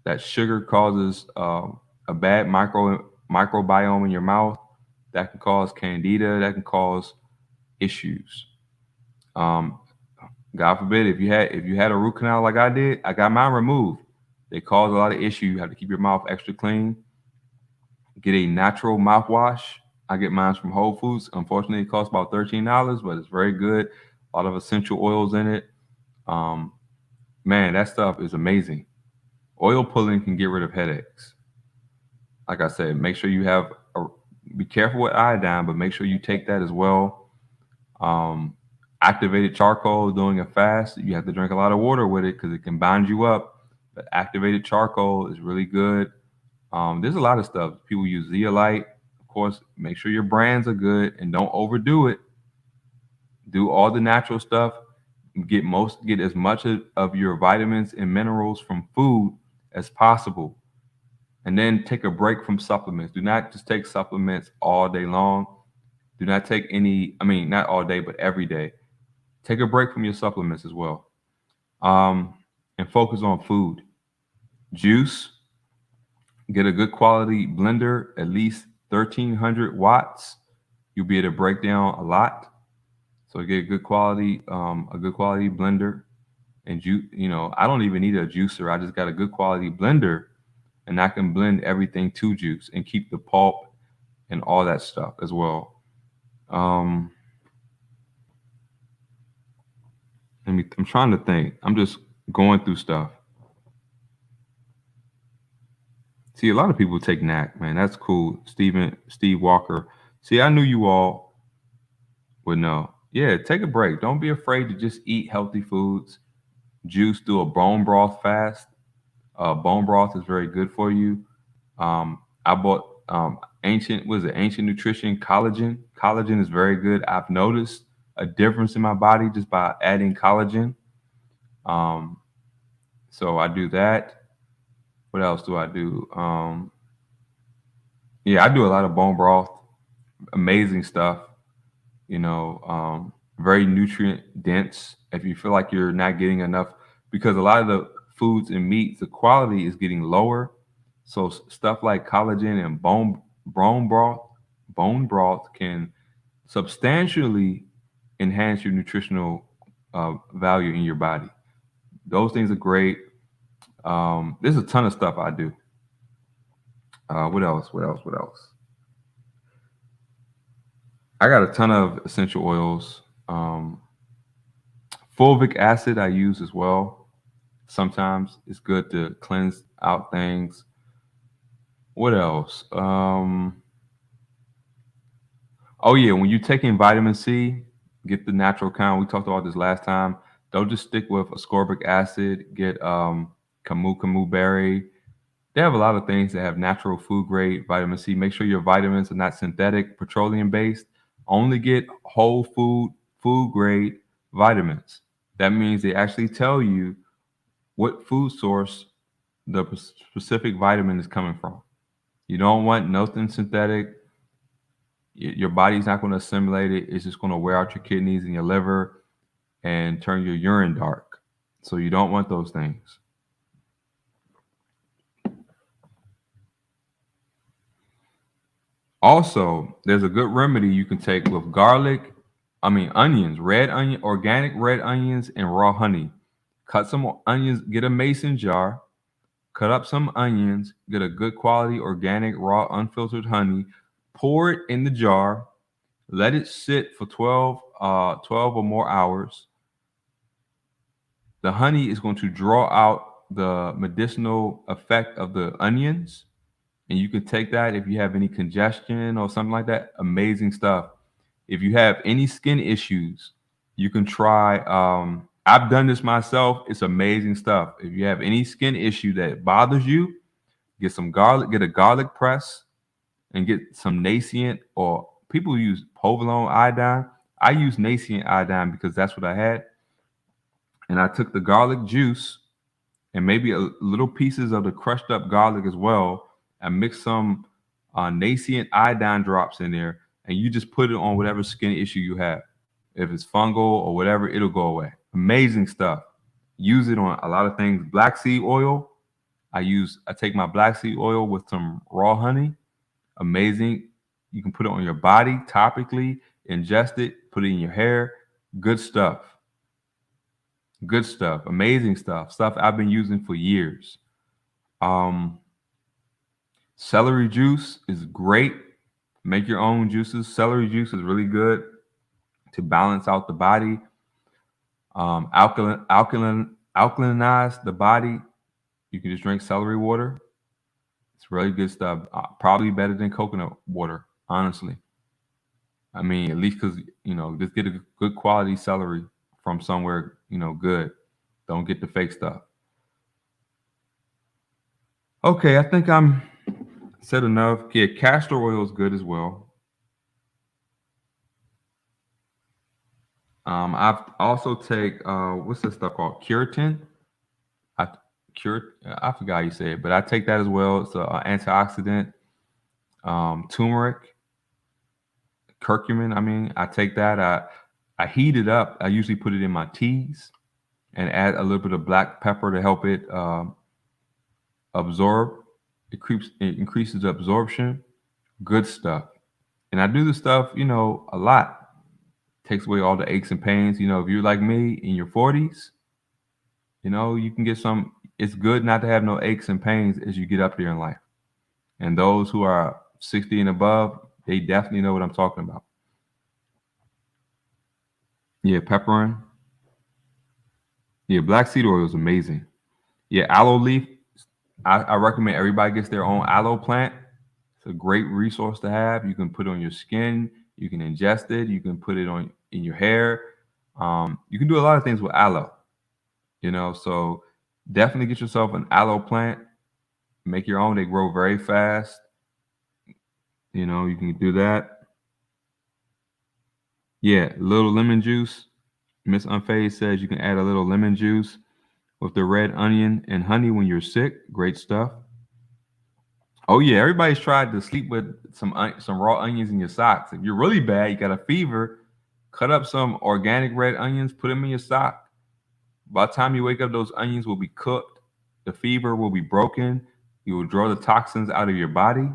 That sugar causes a bad microbiome in your mouth. That can cause candida. That can cause issues. Um, God forbid, if you had a root canal like I did, I got mine removed. They cause a lot of issues. You have to keep your mouth extra clean. Get a natural mouthwash. I get mine from Whole Foods. Unfortunately, it costs about $13, but it's very good. A lot of essential oils in it. Um, Man, that stuff is amazing. Oil pulling can get rid of headaches. Like I said, make sure you be careful with iodine, but make sure you take that as well. Um, Activated charcoal during a fast, you have to drink a lot of water with it because it can bind you up. But activated charcoal is really good. There's a lot of stuff. People use zeolite. Of course, make sure your brands are good and don't overdo it. Do all the natural stuff. Get as much of your vitamins and minerals from food as possible. And then take a break from supplements. Do not just take supplements all day long. Do not take not all day, but every day. Take a break from your supplements as well. And focus on food. Juice, get a good quality blender, at least 1300 watts. You'll be able to break down a lot. So get a good quality blender. And I don't even need a juicer. I just got a good quality blender, and I can blend everything to juice and keep the pulp and all that stuff as well. I'm trying to think. I'm just going through stuff. See, a lot of people take NAC, man. That's cool. Steve Walker. See, I knew you all would know. Yeah, take a break. Don't be afraid to just eat healthy foods. Juice, do a bone broth fast. Bone broth is very good for you. I bought ancient nutrition collagen. Collagen is very good. I've noticed a difference in my body just by adding collagen. So I do that. What else do I do? Yeah, I do a lot of bone broth. Amazing stuff. Very nutrient dense. If you feel like you're not getting enough, because a lot of the foods and meats, the quality is getting lower. So stuff like collagen and bone broth can substantially enhance your nutritional value in your body. Those things are great. There's a ton of stuff I do. What else? I got a ton of essential oils. Fulvic acid I use as well. Sometimes it's good to cleanse out things. What else? Oh yeah, when you're taking vitamin C, get the natural kind. We talked about this last time. Don't just stick with ascorbic acid. Get camu berry. They have a lot of things that have natural food grade vitamin C. Make sure your vitamins are not synthetic, petroleum based. Only get whole food grade vitamins. That means they actually tell you what food source the specific vitamin is coming from. You don't want nothing synthetic. Your body's not going to assimilate it. It's just going to wear out your kidneys and your liver and turn your urine dark. So you don't want those things. Also, there's a good remedy you can take with onions, red onion, organic red onions, and raw honey. Cut some onions, get a mason jar, cut up some onions, get a good quality organic raw unfiltered honey, pour it in the jar, let it sit for 12 or more hours. The honey is going to draw out the medicinal effect of the onions. And you can take that if you have any congestion or something like that. Amazing stuff. If you have any skin issues, you can try. I've done this myself. It's amazing stuff. If you have any skin issue that bothers you, Get some garlic, get a garlic press, and get some nascent, or people use provolone iodine. I use nascent iodine because that's what I had. And I took the garlic juice and maybe a little pieces of the crushed up garlic as well, and mix some nascent iodine drops in there, and you just put it on whatever skin issue you have. If it's fungal or whatever, it'll go away. Amazing stuff. Use it on a lot of things. Black seed oil. I take my black seed oil with some raw honey. Amazing. You can put it on your body topically, ingest it, put it in your hair. Good stuff. Good stuff. Amazing stuff. Stuff I've been using for years. Celery juice is great. Make your own juices. Celery juice is really good to balance out the body. Alkalinize the body. You can just drink celery water. It's really good stuff. Probably better than coconut water, honestly. I mean, at least because, just get a good quality celery from somewhere, good. Don't get the fake stuff. Okay, I think I'm said enough. Yeah, castor oil is good as well. I've also take what's this stuff called? Keratin. I forgot how you say it, but I take that as well. It's an antioxidant. Turmeric, curcumin. I take that. I heat it up. I usually put it in my teas and add a little bit of black pepper to help it absorb. It increases absorption. Good stuff. And I do the stuff, a lot. Takes away all the aches and pains. If you're like me in your 40s, you can get some. It's good not to have no aches and pains as you get up there in life. And those who are 60 and above, they definitely know what I'm talking about. Yeah, pepperin. Yeah, black seed oil is amazing. Yeah, aloe leaf. I recommend everybody gets their own aloe plant. It's a great resource to have. You can put it on your skin. You can ingest it. You can put it on in your hair. You can do a lot of things with aloe. So definitely get yourself an aloe plant. Make your own. They grow very fast. You can do that. Yeah, a little lemon juice. Miss Unfazed says you can add a little lemon juice with the red onion and honey when you're sick. Great stuff. Oh yeah, everybody's tried to sleep with some raw onions in your socks. If you're really bad, you got a fever, cut up some organic red onions, put them in your sock. By the time you wake up, those onions will be cooked. The fever will be broken. You will draw the toxins out of your body.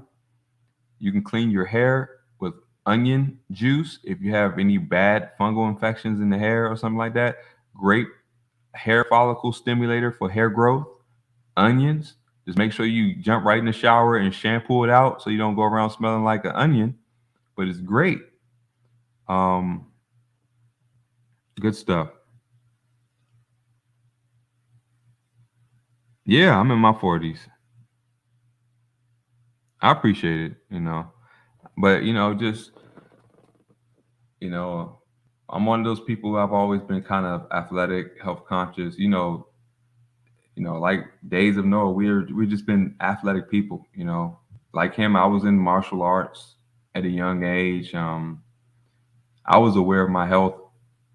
You can clean your hair with onion juice. If you have any bad fungal infections in the hair or something like that, great hair follicle stimulator for hair growth. Onions. Just make sure you jump right in the shower and shampoo it out so you don't go around smelling like an onion. But it's great. Good stuff. Yeah, I'm in my 40s. I appreciate it, but I'm one of those people who I've always been kind of athletic, health conscious, like Days of Noah, we've just been athletic people, like him. I was in martial arts at a young age. I was aware of my health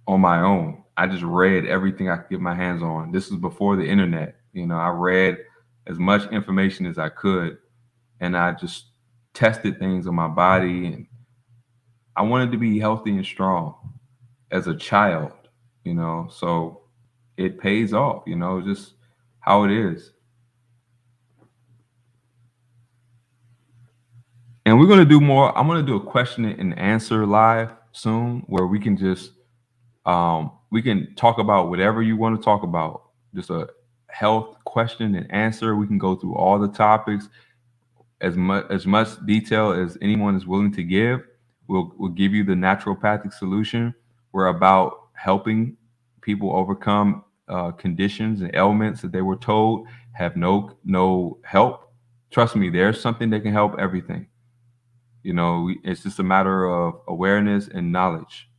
on my own. I just read everything I could get my hands on. This was before the internet. I read as much information as I could, and I just tested things on my body, and I wanted to be healthy and strong as a child, so it pays off, just how it is. And we're going to do more. I'm going to do a question and answer live soon where we can just we can talk about whatever you want to talk about. Just a health question and answer. We can go through all the topics, as much detail as anyone is willing to give. We'll give you the naturopathic solution. We're about helping people overcome conditions and ailments that they were told have no help. Trust me, there's something that can help everything. It's just a matter of awareness and knowledge.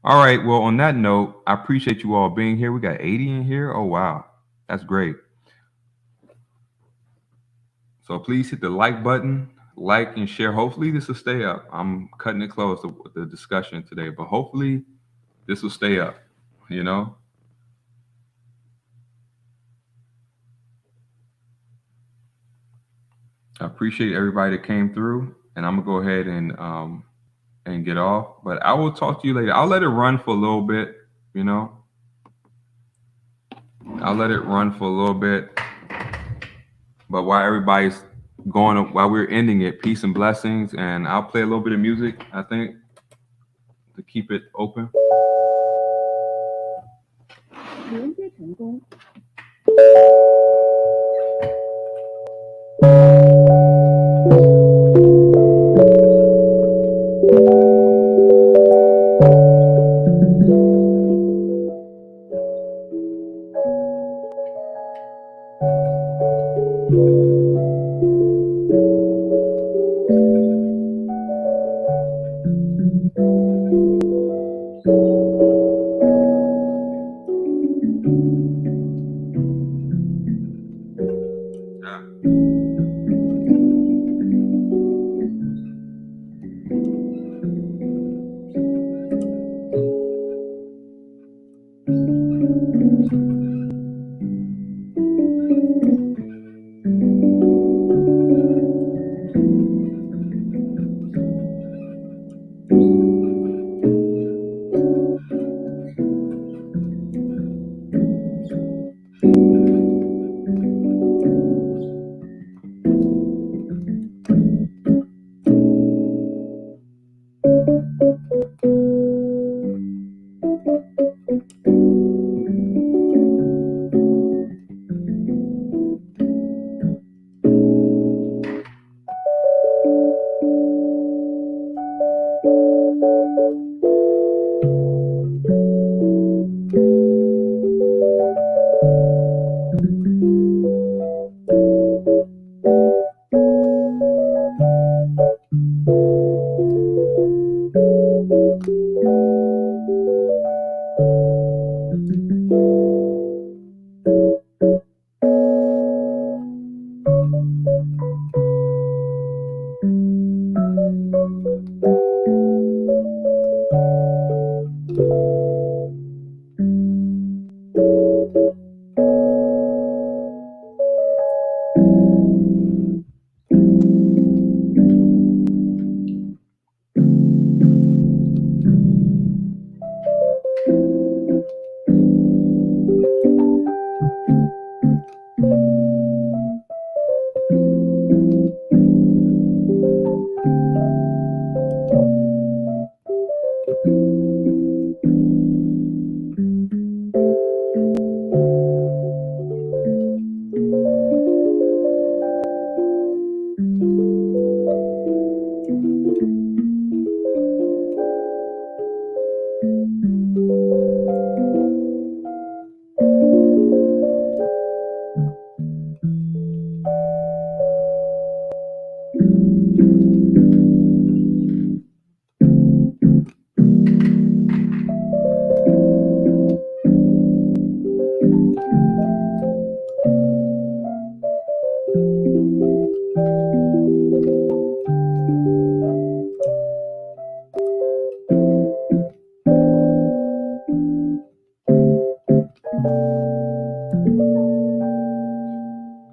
All right. Well, on that note, I appreciate you all being here. We got 80 in here. Oh, wow. That's great. So please hit the like button, like and share. Hopefully this will stay up. I'm cutting it close with the discussion today, but hopefully this will stay up, you know? I appreciate everybody that came through, and I'm gonna go ahead and get off. But I will talk to you later. I'll let it run for a little bit, you know. I'll let it run for a little bit. But while everybody's while we're ending it, peace and blessings. And I'll play a little bit of music, I think, to keep it open.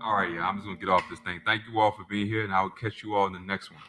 All right, yeah, I'm just gonna get off this thing. Thank you all for being here, and I will catch you all in the next one.